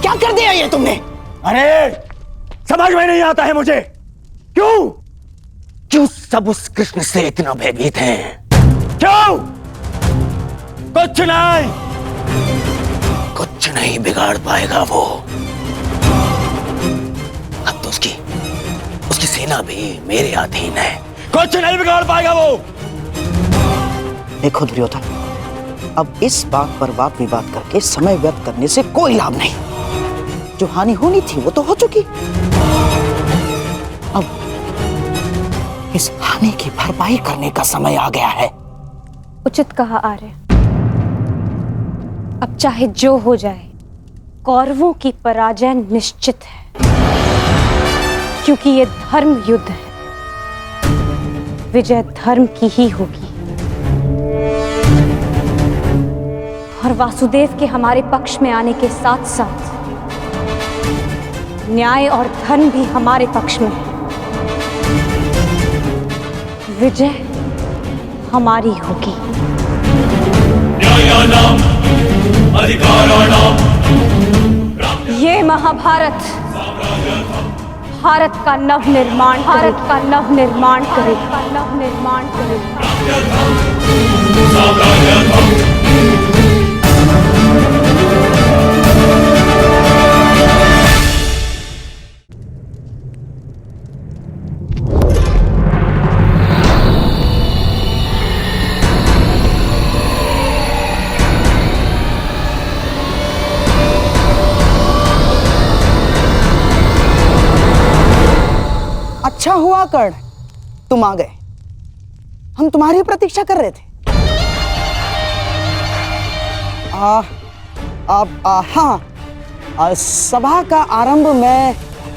क्या कर दिया ये तुमने? अरे समझ में नहीं आता है मुझे, क्यों सब उस कृष्ण से इतना भयभीत हैं? क्यों? कुछ नहीं बिगाड़ पाएगा वो। अब तो उसकी सेना भी मेरे अधीन है। कुछ नहीं बिगाड़ पाएगा वो। देखो दुर्योधन, अब इस बात पर वाद विवाद करके समय व्यर्थ करने से कोई लाभ नहीं। जो हानि होनी थी वो तो हो चुकी। अब इस हानि की भरपाई करने का समय आ गया है। उचित कहा आर्य। अब चाहे जो हो जाए, कौरवों की पराजय निश्चित है, क्योंकि ये धर्म युद्ध है। विजय धर्म की ही होगी, और वासुदेव के हमारे पक्ष में आने के साथ साथ न्याय और धर्म भी हमारे पक्ष में है। विजय हमारी होगी। न्यायानाम अधिकाराणाम ये महाभारत भारत का नव निर्माण करेगा। अच्छा हुआ कर्ण, तुम आ गए। हम तुम्हारी प्रतीक्षा कर रहे थे। हाँ, सभा का आरंभ मैं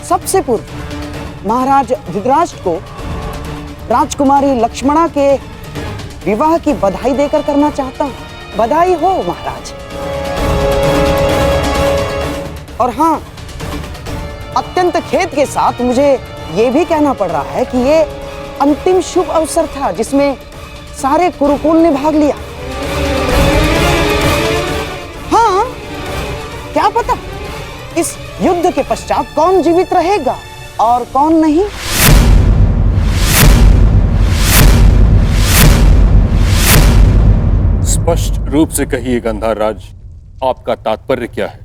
सबसे पूर्व महाराज धृतराष्ट्र को राजकुमारी लक्ष्मणा के विवाह की बधाई देकर करना चाहता हूँ। बधाई हो महाराज। और हाँ, अत्यंत खेद के साथ मुझे ये भी कहना पड़ रहा है कि ये अंतिम शुभ अवसर था जिसमें सारे कुरुकुल ने भाग लिया। हाँ, क्या पता इस युद्ध के पश्चात कौन जीवित रहेगा और कौन नहीं। स्पष्ट रूप से कहिए गंधार राज, आपका तात्पर्य क्या है?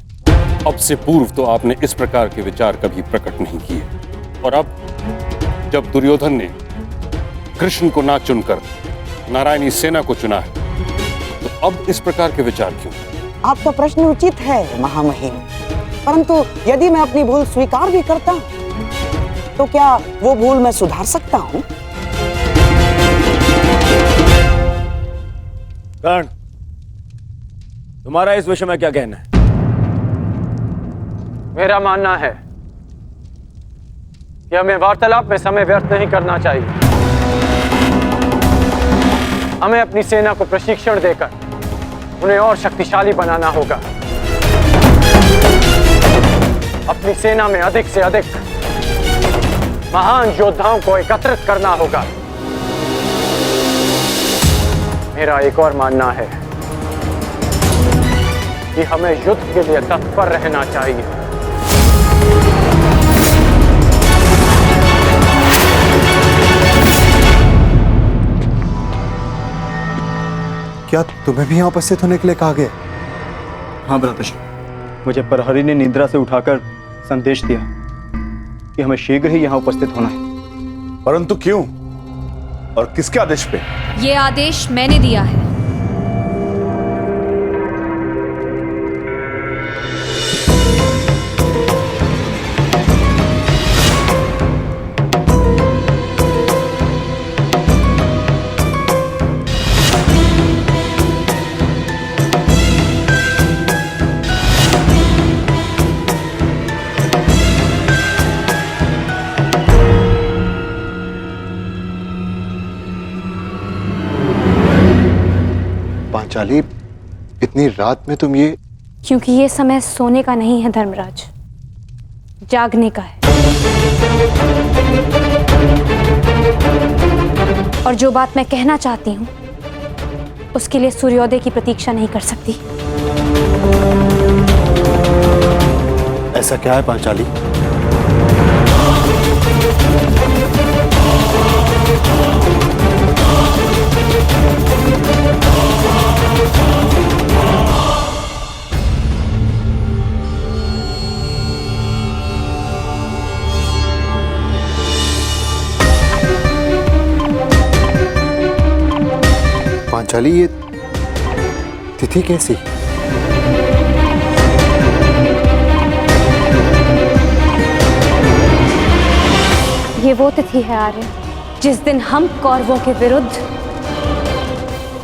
अब से पूर्व तो आपने इस प्रकार के विचार कभी प्रकट नहीं किए, और अब जब दुर्योधन ने कृष्ण को ना चुनकर नारायणी सेना को चुना है, तो अब इस प्रकार के विचार क्यों? आपका प्रश्न उचित है महामहिम, परंतु यदि मैं अपनी भूल स्वीकार भी करता हूं, तो क्या वो भूल मैं सुधार सकता हूं? कर्ण, तुम्हारा इस विषय में क्या कहना है? मेरा मानना है कि हमें वार्तालाप में समय व्यर्थ नहीं करना चाहिए। हमें अपनी सेना को प्रशिक्षण देकर उन्हें और शक्तिशाली बनाना होगा। अपनी सेना में अधिक से अधिक महान योद्धाओं को एकत्रित करना होगा। मेरा एक और मानना है कि हमें युद्ध के लिए तत्पर रहना चाहिए। क्या तुम्हें भी यहाँ उपस्थित होने के लिए कहा गया? हाँ भ्राताश्री, मुझे प्रहरी ने निद्रा से उठाकर संदेश दिया कि हमें शीघ्र ही यहाँ उपस्थित होना है। परंतु क्यों और किसके आदेश पे? ये आदेश मैंने दिया है। पांचाली, इतनी रात में तुम ये? क्योंकि ये समय सोने का नहीं है धर्मराज, जागने का है। और जो बात मैं कहना चाहती हूं उसके लिए सूर्योदय की प्रतीक्षा नहीं कर सकती। ऐसा क्या है पांचाली? पांचाली, ये तिथि कैसी? ये वो तिथि है आर्य जिस दिन हम कौरवों के विरुद्ध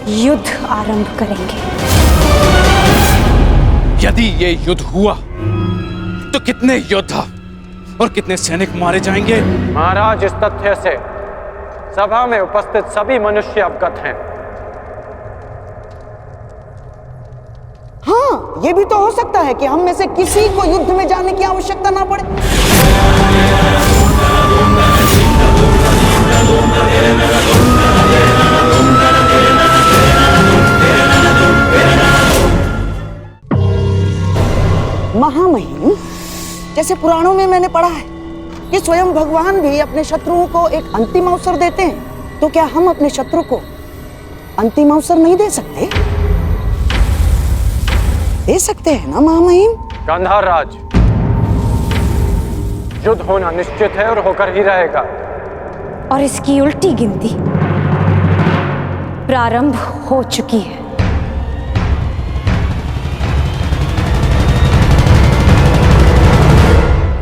युद्ध आरंभ करेंगे। यदि ये युद्ध हुआ तो कितने योद्धा और कितने सैनिक मारे जाएंगे? महाराज, इस तथ्य से सभा में उपस्थित सभी मनुष्य अवगत हैं। हाँ, ये भी तो हो सकता है कि हम में से किसी को युद्ध में जाने की आवश्यकता ना पड़े। महामहिम, जैसे पुराणों में मैंने पढ़ा है कि स्वयं भगवान भी अपने शत्रुओं को एक अंतिम अवसर देते हैं, तो क्या हम अपने शत्रु को अंतिम अवसर नहीं दे सकते? दे सकते हैं ना महामहिम? गांधार राज, युद्ध होना निश्चित है और होकर ही रहेगा। और इसकी उल्टी गिनती प्रारंभ हो चुकी है।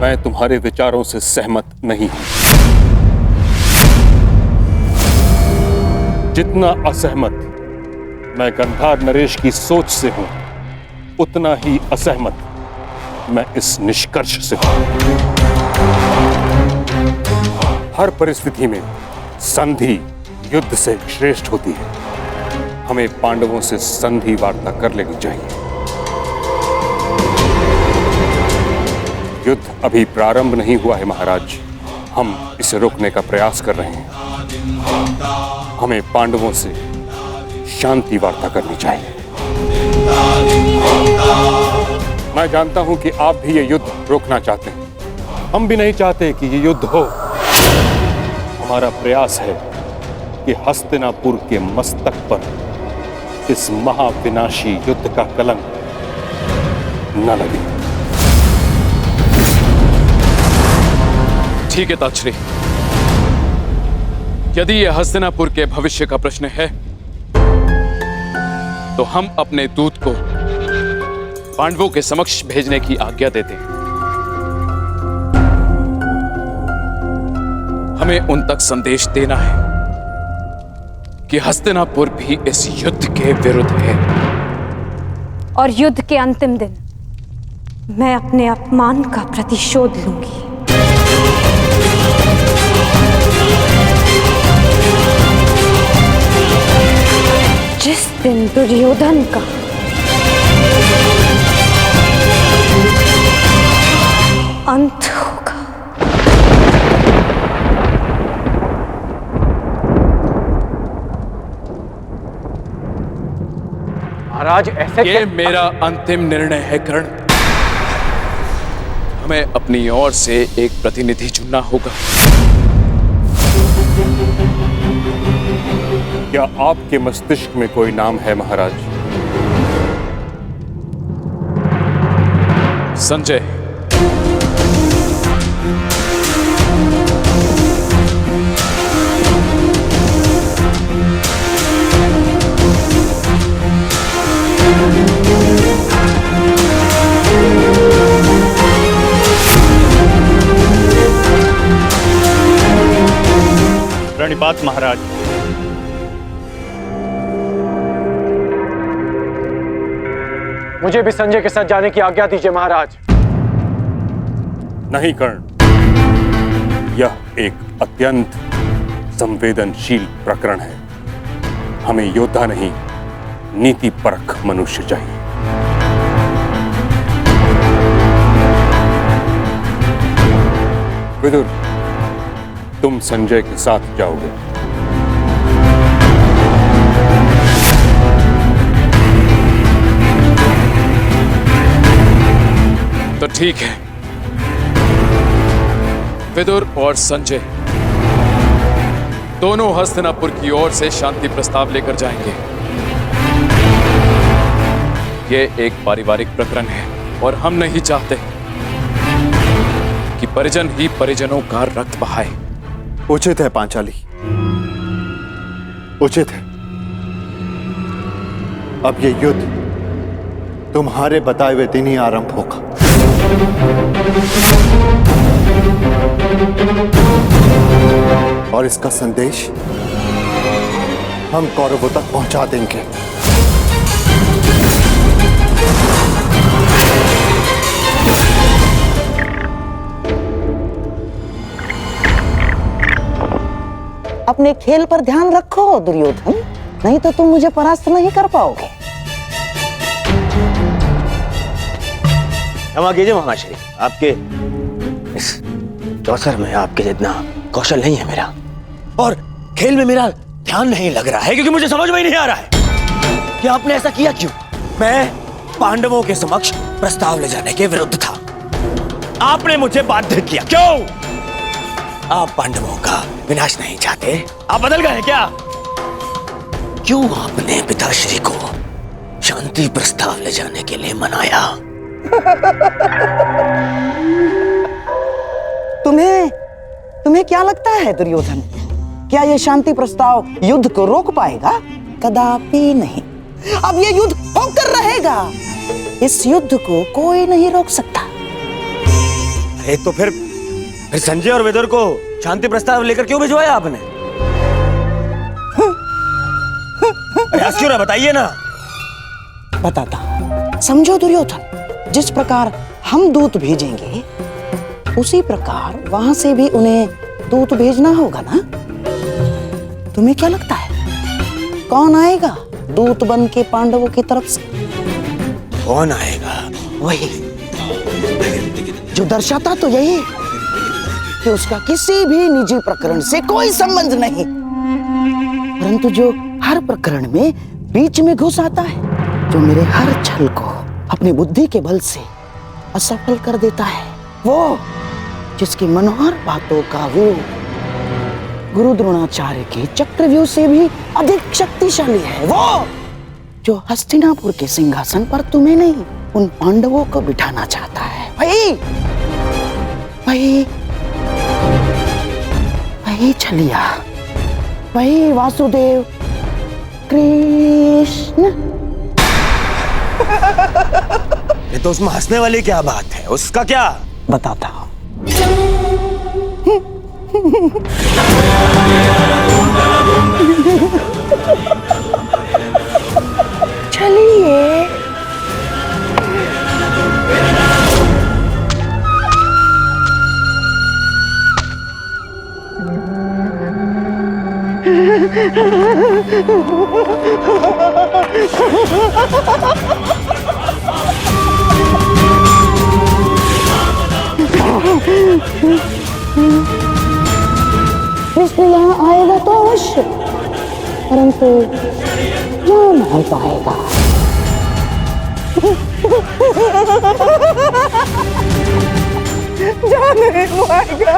मैं तुम्हारे विचारों से सहमत नहीं हूं। जितना असहमत मैं गंधार नरेश की सोच से हूं, उतना ही असहमत मैं इस निष्कर्ष से हूं। हर परिस्थिति में संधि युद्ध से श्रेष्ठ होती है। हमें पांडवों से संधि वार्ता कर लेनी चाहिए। युद्ध अभी प्रारंभ नहीं हुआ है महाराज, हम इसे रोकने का प्रयास कर रहे हैं। हमें पांडवों से शांति वार्ता करनी चाहिए। मैं जानता हूं कि आप भी ये युद्ध रोकना चाहते हैं। हम भी नहीं चाहते कि ये युद्ध हो। हमारा प्रयास है कि हस्तिनापुर के मस्तक पर इस महाविनाशी युद्ध का कलंक न लगे। ठीक है ताक्षरी, यदि यह हस्तिनापुर के भविष्य का प्रश्न है तो हम अपने दूत को पांडवों के समक्ष भेजने की आज्ञा देते हैं। हमें उन तक संदेश देना है कि हस्तिनापुर भी इस युद्ध के विरुद्ध है। और युद्ध के अंतिम दिन मैं अपने अपमान का प्रतिशोध लूंगी। जिस दिन दुर्योधन का अंत होगा। महाराज, ऐसे ये मेरा अंतिम निर्णय है कर्ण। हमें अपनी ओर से एक प्रतिनिधि चुनना होगा। क्या आपके मस्तिष्क में कोई नाम है महाराज? संजय, प्रणिपात महाराज। मुझे भी संजय के साथ जाने की आज्ञा दीजिए महाराज। नहीं कर्ण, यह एक अत्यंत संवेदनशील प्रकरण है। हमें योद्धा नहीं, नीतिपरक मनुष्य चाहिए। विदुर, तुम संजय के साथ जाओगे। तो ठीक है, विदुर और संजय दोनों हस्तिनापुर की ओर से शांति प्रस्ताव लेकर जाएंगे। यह एक पारिवारिक प्रकरण है और हम नहीं चाहते कि परिजन ही परिजनों का रक्त बहाए। उचित है पांचाली, उचित है। अब ये युद्ध तुम्हारे बताए हुए दिन ही आरंभ होगा। और इसका संदेश हम कौरवों तक पहुंचा देंगे। अपने खेल पर ध्यान रखो दुर्योधन, नहीं तो तुम मुझे परास्त नहीं कर पाओगे। क्षमा कीजिए महाश्री, आपके इस अवसर में आपके जितना कौशल नहीं है मेरा, और खेल में मेरा ध्यान नहीं लग रहा है, क्योंकि मुझे समझ में ही नहीं आ रहा है कि आपने ऐसा किया क्यों। मैं पांडवों के समक्ष प्रस्ताव ले जाने के विरुद्ध था, आपने मुझे बाध्य किया। क्यों? आप पांडवों का विनाश नहीं चाहते? आप बदल गए हैं क्या? क्यों आपने पिताश्री को शांति प्रस्ताव ले जाने के लिए मनाया? तुम्हें क्या लगता है दुर्योधन, क्या यह शांति प्रस्ताव युद्ध को रोक पाएगा? कदापि नहीं। अब यह युद्ध होकर रहेगा। इस युद्ध को कोई नहीं रोक सकता। अरे तो फिर संजय और विदुर को शांति प्रस्ताव लेकर क्यों भिजवाया आपने? अरे क्यों ना बताइए ना। बताता, समझो दुर्योधन, जिस प्रकार हम दूत भेजेंगे उसी प्रकार वहां से भी उन्हें दूत भेजना होगा ना। तुम्हें क्या लगता है कौन आएगा दूत बन के पांडवों की तरफ से? कौन आएगा? वही जो दर्शाता तो यही कि उसका किसी भी निजी प्रकरण से कोई संबंध नहीं, परंतु जो हर प्रकरण में बीच में घुस आता है, जो मेरे हर छल को अपनी बुद्धि के बल से असफल कर देता है, वो जिसकी मनोहर बातों का व्यू गुरु द्रोणाचार्य के चक्रव्यूह से भी अधिक शक्तिशाली है, वो जो हस्तिनापुर के सिंहासन पर तुम्हें नहीं उन पांडवों को बिठाना चाहता है। वही छलिया, वही वासुदेव कृष्ण। ये तो उसमें हंसने वाली क्या बात है? उसका क्या? बताता हूं। चलिए। कृष्ण यहाँ आएगा तो अवश्य, परंतु जा नहीं पाएगा। जा नहीं पाएगा।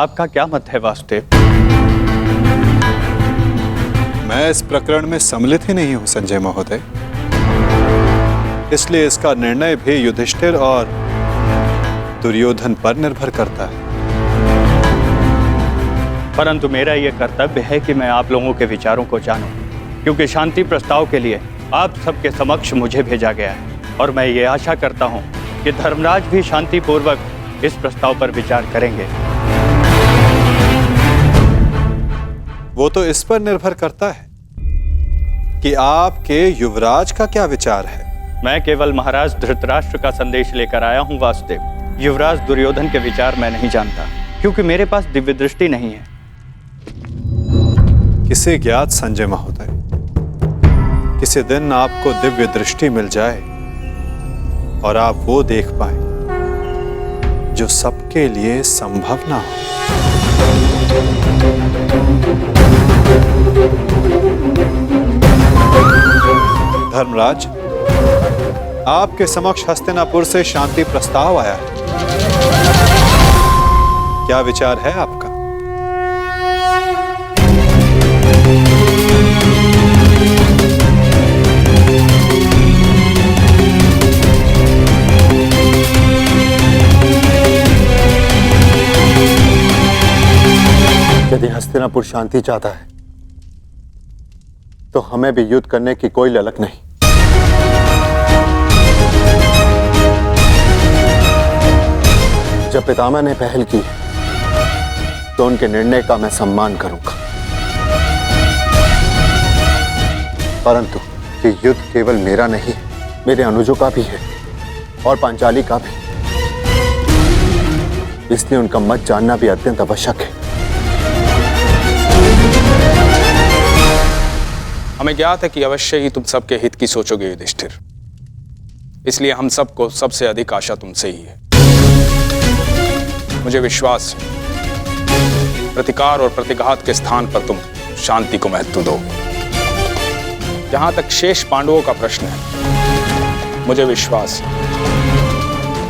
आपका क्या मत है वासुदेव? मैं इस प्रकरण में सम्मिलित ही नहीं हूं संजय महोदय, इसलिए इसका निर्णय भी युधिष्ठिर और दुर्योधन पर निर्भर करता है। परंतु मेरा यह कर्तव्य है कि मैं आप लोगों के विचारों को जानूं, क्योंकि शांति प्रस्ताव के लिए आप सबके समक्ष मुझे भेजा गया है और मैं ये आशा करता हूं कि धर्मराज भी शांतिपूर्वक इस प्रस्ताव पर विचार करेंगे। वो तो इस पर निर्भर करता है कि आपके युवराज का क्या विचार है। मैं केवल महाराज धृतराष्ट्र का संदेश लेकर आया हूं वासुदेव। युवराज दुर्योधन के विचार मैं नहीं जानता, क्योंकि मेरे पास दिव्य दृष्टि नहीं है। किसे ज्ञात संजय महोदय, किसी दिन आपको दिव्य दृष्टि मिल जाए और आप वो देख पाए जो सबके लिए संभव ना हो। धर्मराज, आपके समक्ष हस्तिनापुर से शांति प्रस्ताव आया है। क्या विचार है आपका? यदि हस्तिनापुर शांति चाहता है तो हमें भी युद्ध करने की कोई ललक नहीं। जब पितामह ने पहल की तो उनके निर्णय का मैं सम्मान करूंगा, परंतु ये युद्ध केवल मेरा नहीं, मेरे अनुजों का भी है और पांचाली का भी, इसलिए उनका मत जानना भी अत्यंत आवश्यक है। हमें ज्ञात है कि अवश्य ही तुम सबके हित की सोचोगे युधिष्ठिर, इसलिए हम सबको सबसे अधिक आशा तुमसे ही है। मुझे विश्वास है प्रतिकार और प्रतिघात के स्थान पर तुम शांति को महत्व दो। जहां तक शेष पांडवों का प्रश्न है, मुझे विश्वास है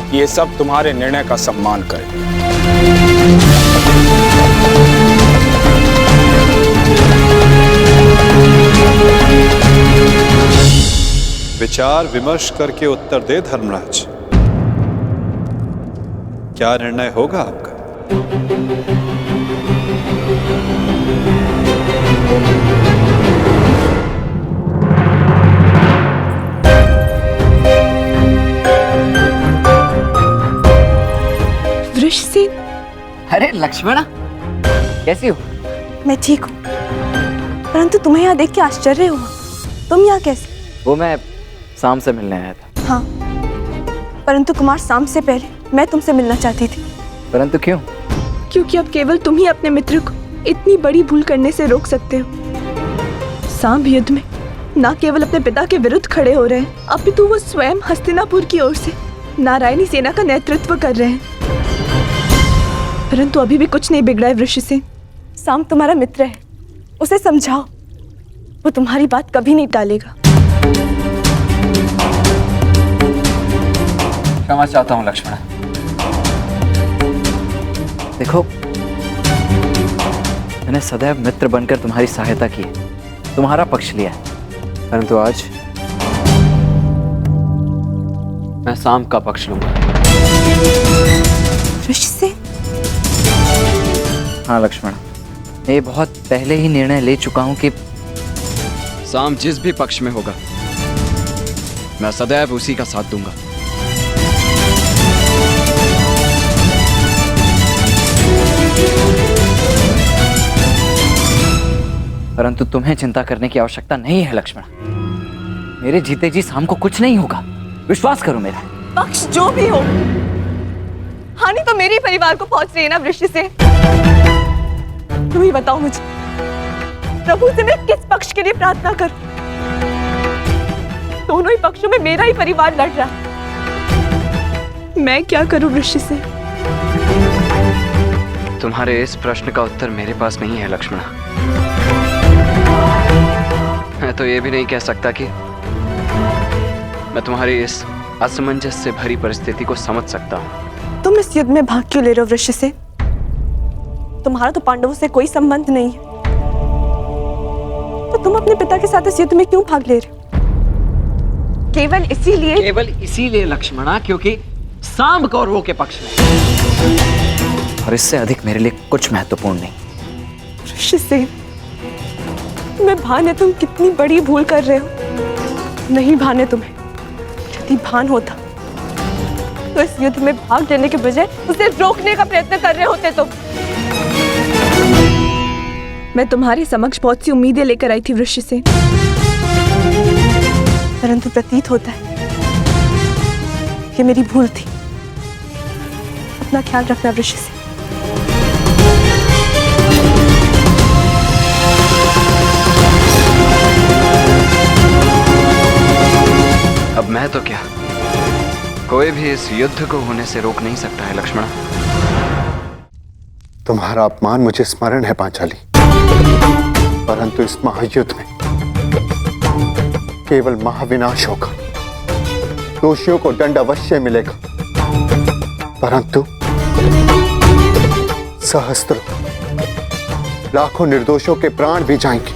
कि ये सब तुम्हारे निर्णय का सम्मान करें। विचार विमर्श करके उत्तर दे धर्मराज, क्या निर्णय होगा आपका? वृषसेन। अरे लक्ष्मणा, कैसी हो? मैं ठीक हूँ, परंतु तुम्हें यहाँ देख के आश्चर्य हुआ। तुम यहाँ कैसे? वो मैं शाम से मिलने आया था। हाँ, परंतु कुमार शाम से पहले मैं तुमसे मिलना चाहती थी। परंतु क्यों? क्योंकि अब केवल तुम ही अपने मित्र को इतनी बड़ी भूल करने से रोक सकते हो। सांब युद्ध में न केवल अपने पिता के विरुद्ध खड़े हो रहे हैं, अपितु वो स्वयं हस्तिनापुर की ओर से नारायणी सेना का नेतृत्व कर रहे हैं। परंतु अभी भी कुछ नहीं बिगड़ा है वृषसेन। सांब तुम्हारा मित्र है, उसे समझाओ, वो तुम्हारी बात कभी नहीं टालेगा। क्षमा चाहता हूं लक्ष्मण। देखो, मैंने सदैव मित्र बनकर तुम्हारी सहायता की है, तुम्हारा पक्ष लिया है, परंतु आज मैं शाम का पक्ष लूंगा। वृषसेन? हाँ लक्ष्मण, मैं बहुत पहले ही निर्णय ले चुका हूं कि शाम जिस भी पक्ष में होगा, मैं सदैव उसी का साथ दूंगा। परंतु तुम्हें चिंता करने की आवश्यकता नहीं है लक्ष्मण। मेरे जीते जी शाम को कुछ नहीं होगा, विश्वास करो मेरा। पक्ष जो भी हो, हानि तो मेरे परिवार को पहुंच रही है ना वृषसेन। तुम ही बताओ मुझे, प्रभु से मैं किस पक्ष के लिए प्रार्थना करूं? दोनों ही पक्षों में मेरा ही परिवार लड़ रहा है। मैं क्या करूं वृषसेन? तुम्हारे इस प्रश्न का उत्तर मेरे पास नहीं है लक्ष्मण। मैं तो ये भी नहीं कह सकता कि मैं तुम्हारी इस असमंजस से भरी परिस्थिति को समझ सकता हूँ। तुम इस युद्ध में भाग क्यों ले रहे हो वृषसेन? तुम्हारा तो पांडवों से कोई संबंध नहीं है, तो तुम अपने पिता के साथ इस युद्ध में क्यों भाग ले रहे हो? केवल इसीलिए लक्ष्मणा, क्योंकि सांब कौरवों के पक्ष में, और इससे अधिक मेरे लिए कुछ महत्वपूर्ण नहीं। ऋषिसेन, मैं भान है तुम कितनी बड़ी भूल कर रहे हो। नहीं भान है तुम्हें, यदि भान होता तो इस युद्ध में भाग लेने के बजाय उसे रोकने का प्रयत्न कर रहे होते तुम। मैं तुम्हारे समक्ष बहुत सी उम्मीदें लेकर आई थी ऋषिसेन, परंतु प्रतीत होता है कि मेरी भूल थी। अपना ख्याल रखना ऋषिसेन। अब मैं तो क्या, कोई भी इस युद्ध को होने से रोक नहीं सकता है लक्ष्मण। तुम्हारा अपमान मुझे स्मरण है पांचाली, परंतु इस महायुद्ध में केवल महाविनाश होगा। दोषियों को दंड अवश्य मिलेगा, परंतु सहस्त्रों लाखों निर्दोषों के प्राण भी जाएंगे।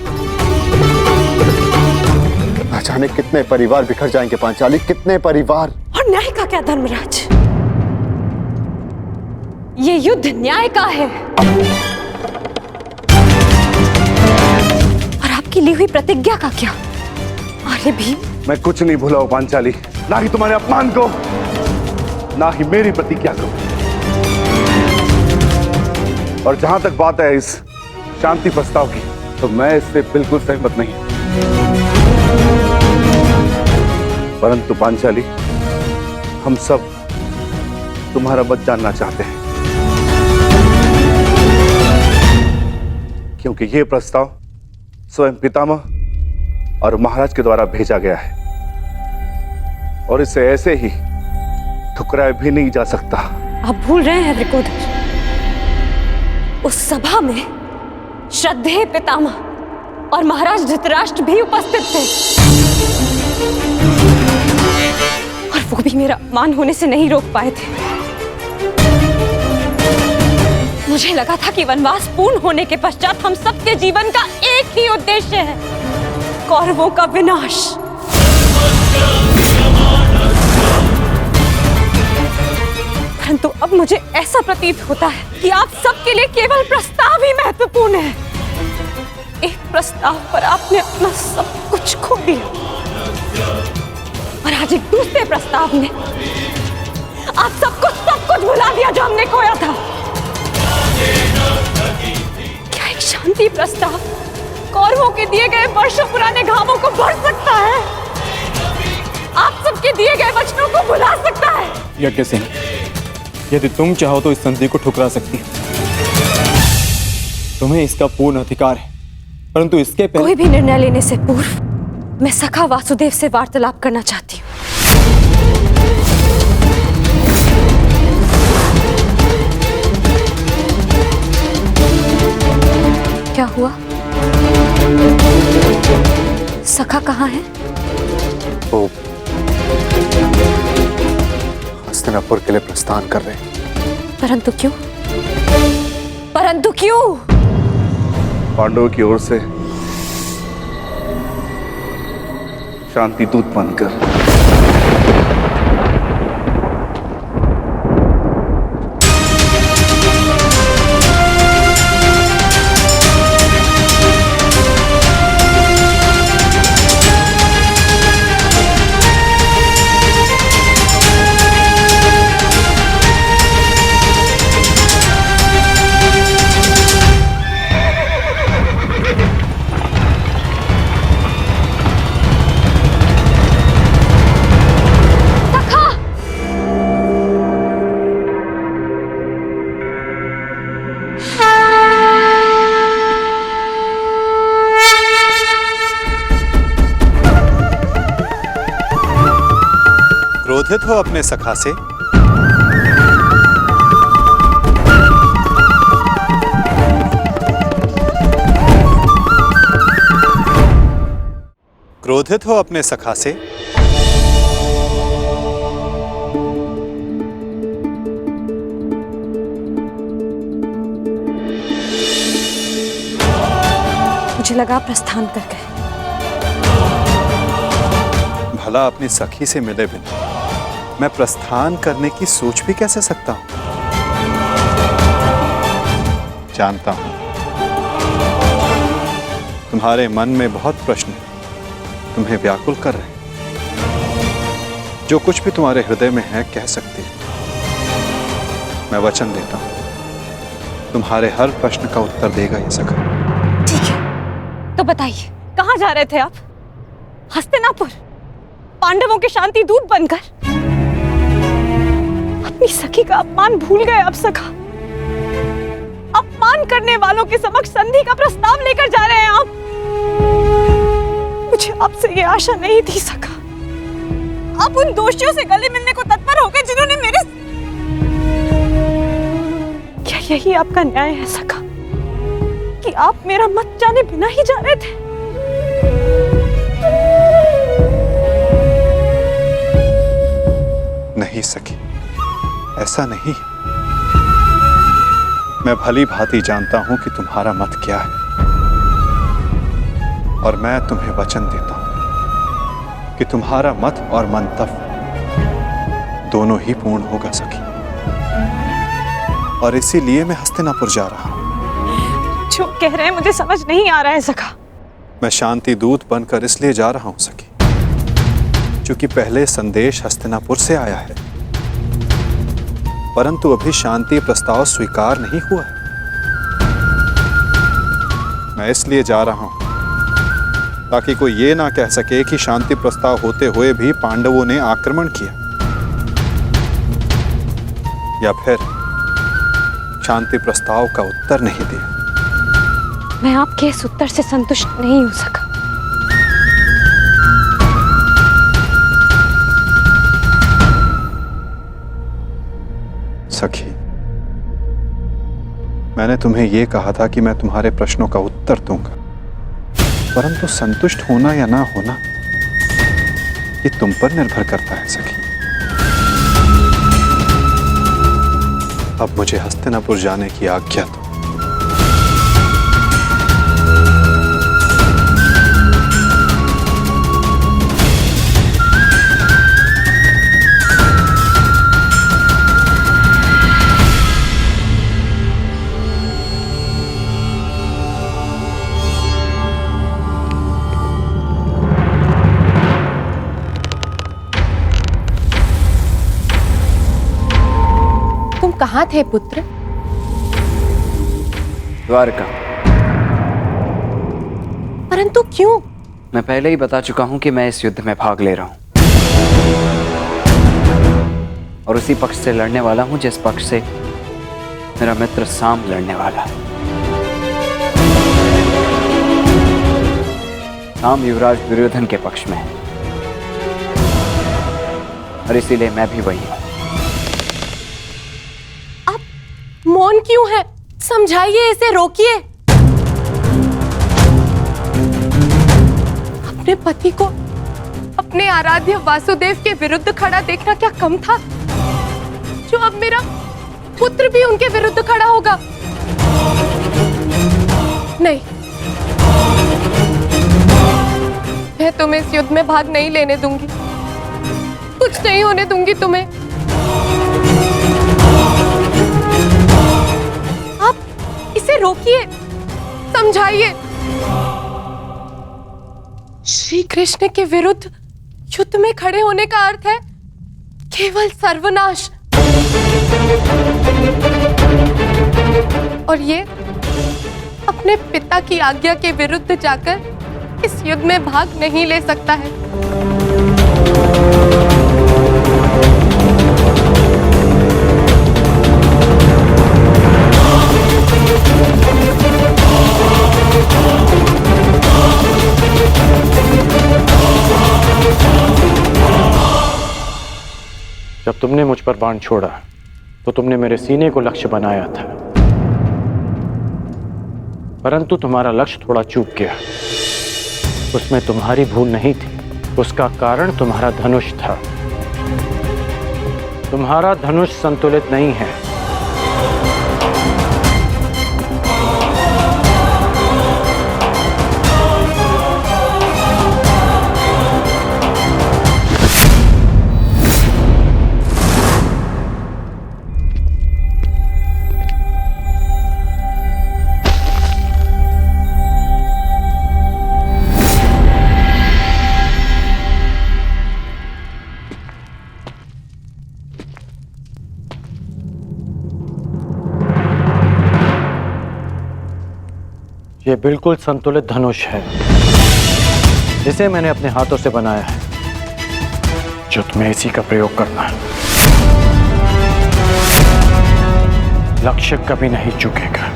न जाने कितने परिवार बिखर जाएंगे पांचाली, कितने परिवार। और न्याय का क्या धर्मराज? ये युद्ध न्याय का है, और आपकी ली हुई प्रतिज्ञा का क्या? अरे भीम, मैं कुछ नहीं भूला हूं पांचाली, ना ही तुम्हारे अपमान को, ना ही मेरी प्रतिज्ञा को। और जहां तक बात है इस शांति प्रस्ताव की, तो मैं इससे बिल्कुल सहमत नहीं। परंतु पांचाली, हम सब तुम्हारा मत जानना चाहते हैं, क्योंकि यह प्रस्ताव स्वयं पितामह और महाराज के द्वारा भेजा गया है, और इसे ऐसे ही ठुकराया भी नहीं जा सकता। आप भूल रहे हैं वृकोदर, उस सभा में श्रद्धेय पितामह और महाराज धृतराष्ट्र भी उपस्थित थे, और वो भी मेरा अपमान होने से नहीं रोक पाए थे। मुझे लगा था कि वनवास पूर्ण होने के पश्चात हम सबके जीवन का एक ही उद्देश्य है, कौरवों का विनाश। परंतु अब मुझे ऐसा प्रतीत होता है कि आप सबके लिए केवल प्रस्ताव ही महत्वपूर्ण है। एक प्रस्ताव पर आपने अपना सब कुछ खो दिया, और आज एक दूसरे प्रस्ताव में आप सब कुछ भुला दिया जो हमने खोया था। क्या एक शांति प्रस्ताव कौरवों के दिए गए वर्षों पुराने घावों को भर सकता है? आप सबके दिए गए वचनों को भुला सकता है? यज्ञसेन, यदि तुम चाहो तो इस संधि को ठुकरा सकती हो। तुम्हें इसका पूर्ण अधिकार है, परंतु इसके पहले कोई भी निर्णय लेने से पूर्व मैं सखा वासुदेव से वार्तालाप करना चाहती हूँ। क्या हुआ? सखा कहाँ है? वो हस्तिनापुर के लिए प्रस्थान कर रहे हैं। परंतु क्यों? परंतु क्यों? पांडवों की ओर से शांति दूत बनकर। क्रोधित हो अपने सखा से? क्रोधित हो अपने सखा से? लगा प्रस्थान कर गए। भला अपनी सखी से मिले बिना मैं प्रस्थान करने की सोच भी कैसे सकता हूं? जानता हूं तुम्हारे मन में बहुत प्रश्न तुम्हें व्याकुल कर रहे हैं। जो कुछ भी तुम्हारे हृदय में है कह सकती हो। मैं वचन देता हूं तुम्हारे हर प्रश्न का उत्तर देगा ये सखा। ठीक है, तो बताइए कहाँ जा रहे थे आप? हस्तिनापुर, पांडवों के शांति दूत बनकर? अपनी सखी का अपमान भूल गए आप सखा? अपमान करने वालों के समक्ष संधि का प्रस्ताव लेकर जा रहे हैं आप? मुझे आपसे ये आशा नहीं थी सखा। आप उन दोषियों से गले मिलने को तत्पर हो गए जिन्होंने मेरे... क्या यही आपका न्याय है सखा कि आप मेरा मत जाने बिना ही जा रहे थे? नहीं सखी, ऐसा नहीं। मैं भली भांति जानता हूं कि तुम्हारा मत क्या है और मैं तुम्हें वचन देता हूं कि तुम्हारा मत और मंतव्य दोनों ही पूर्ण होगा सखी। और इसीलिए मैं हस्तिनापुर जा रहा हूं। जो कह रहे हैं मुझे समझ नहीं आ रहा है सखा। मैं शांति दूत बनकर इसलिए जा रहा हूं सखी क्योंकि पहले संदेश हस्तिनापुर से आया है, परंतु अभी शांति प्रस्ताव स्वीकार नहीं हुआ है। मैं इसलिए जा रहा हूं ताकि कोई ये ना कह सके कि शांति प्रस्ताव होते हुए भी पांडवों ने आक्रमण किया, या फिर शांति प्रस्ताव का उत्तर नहीं दिया। मैं आपके इस उत्तर से संतुष्ट नहीं हो सका। सखी, मैंने तुम्हें यह कहा था कि मैं तुम्हारे प्रश्नों का उत्तर दूंगा, परंतु संतुष्ट होना या ना होना ये तुम पर निर्भर करता है सखी। अब मुझे हस्तिनापुर जाने की आज्ञा दो। कहाँ थे पुत्र? द्वारका। परंतु क्यों? मैं पहले ही बता चुका हूं कि मैं इस युद्ध में भाग ले रहा हूं और उसी पक्ष से लड़ने वाला हूं जिस पक्ष से मेरा मित्र साम लड़ने वाला है। साम युवराज दुर्योधन के पक्ष में है और इसीलिए मैं भी वही हूं। मौन क्यों है? समझाइए, इसे रोकिए। अपने पति को अपने आराध्य वासुदेव के विरुद्ध खड़ा देखना क्या कम था, जो अब मेरा पुत्र भी उनके विरुद्ध खड़ा होगा? नहीं, मैं तुम्हें इस युद्ध में भाग नहीं लेने दूंगी। कुछ नहीं होने दूंगी तुम्हें। इसे रोकिए, समझाइए। श्री कृष्ण के विरुद्ध युद्ध में खड़े होने का अर्थ है केवल सर्वनाश, और ये अपने पिता की आज्ञा के विरुद्ध जाकर इस युद्ध में भाग नहीं ले सकता है। जब तुमने मुझ पर बाण छोड़ा तो तुमने मेरे सीने को लक्ष्य बनाया था, परंतु तुम्हारा लक्ष्य थोड़ा चूक गया। उसमें तुम्हारी भूल नहीं थी, उसका कारण तुम्हारा धनुष था। तुम्हारा धनुष संतुलित नहीं है। ये बिल्कुल संतुलित धनुष है, इसे मैंने अपने हाथों से बनाया है, जो तुम्हें इसी का प्रयोग करना है। लक्ष्य कभी नहीं चूकेगा।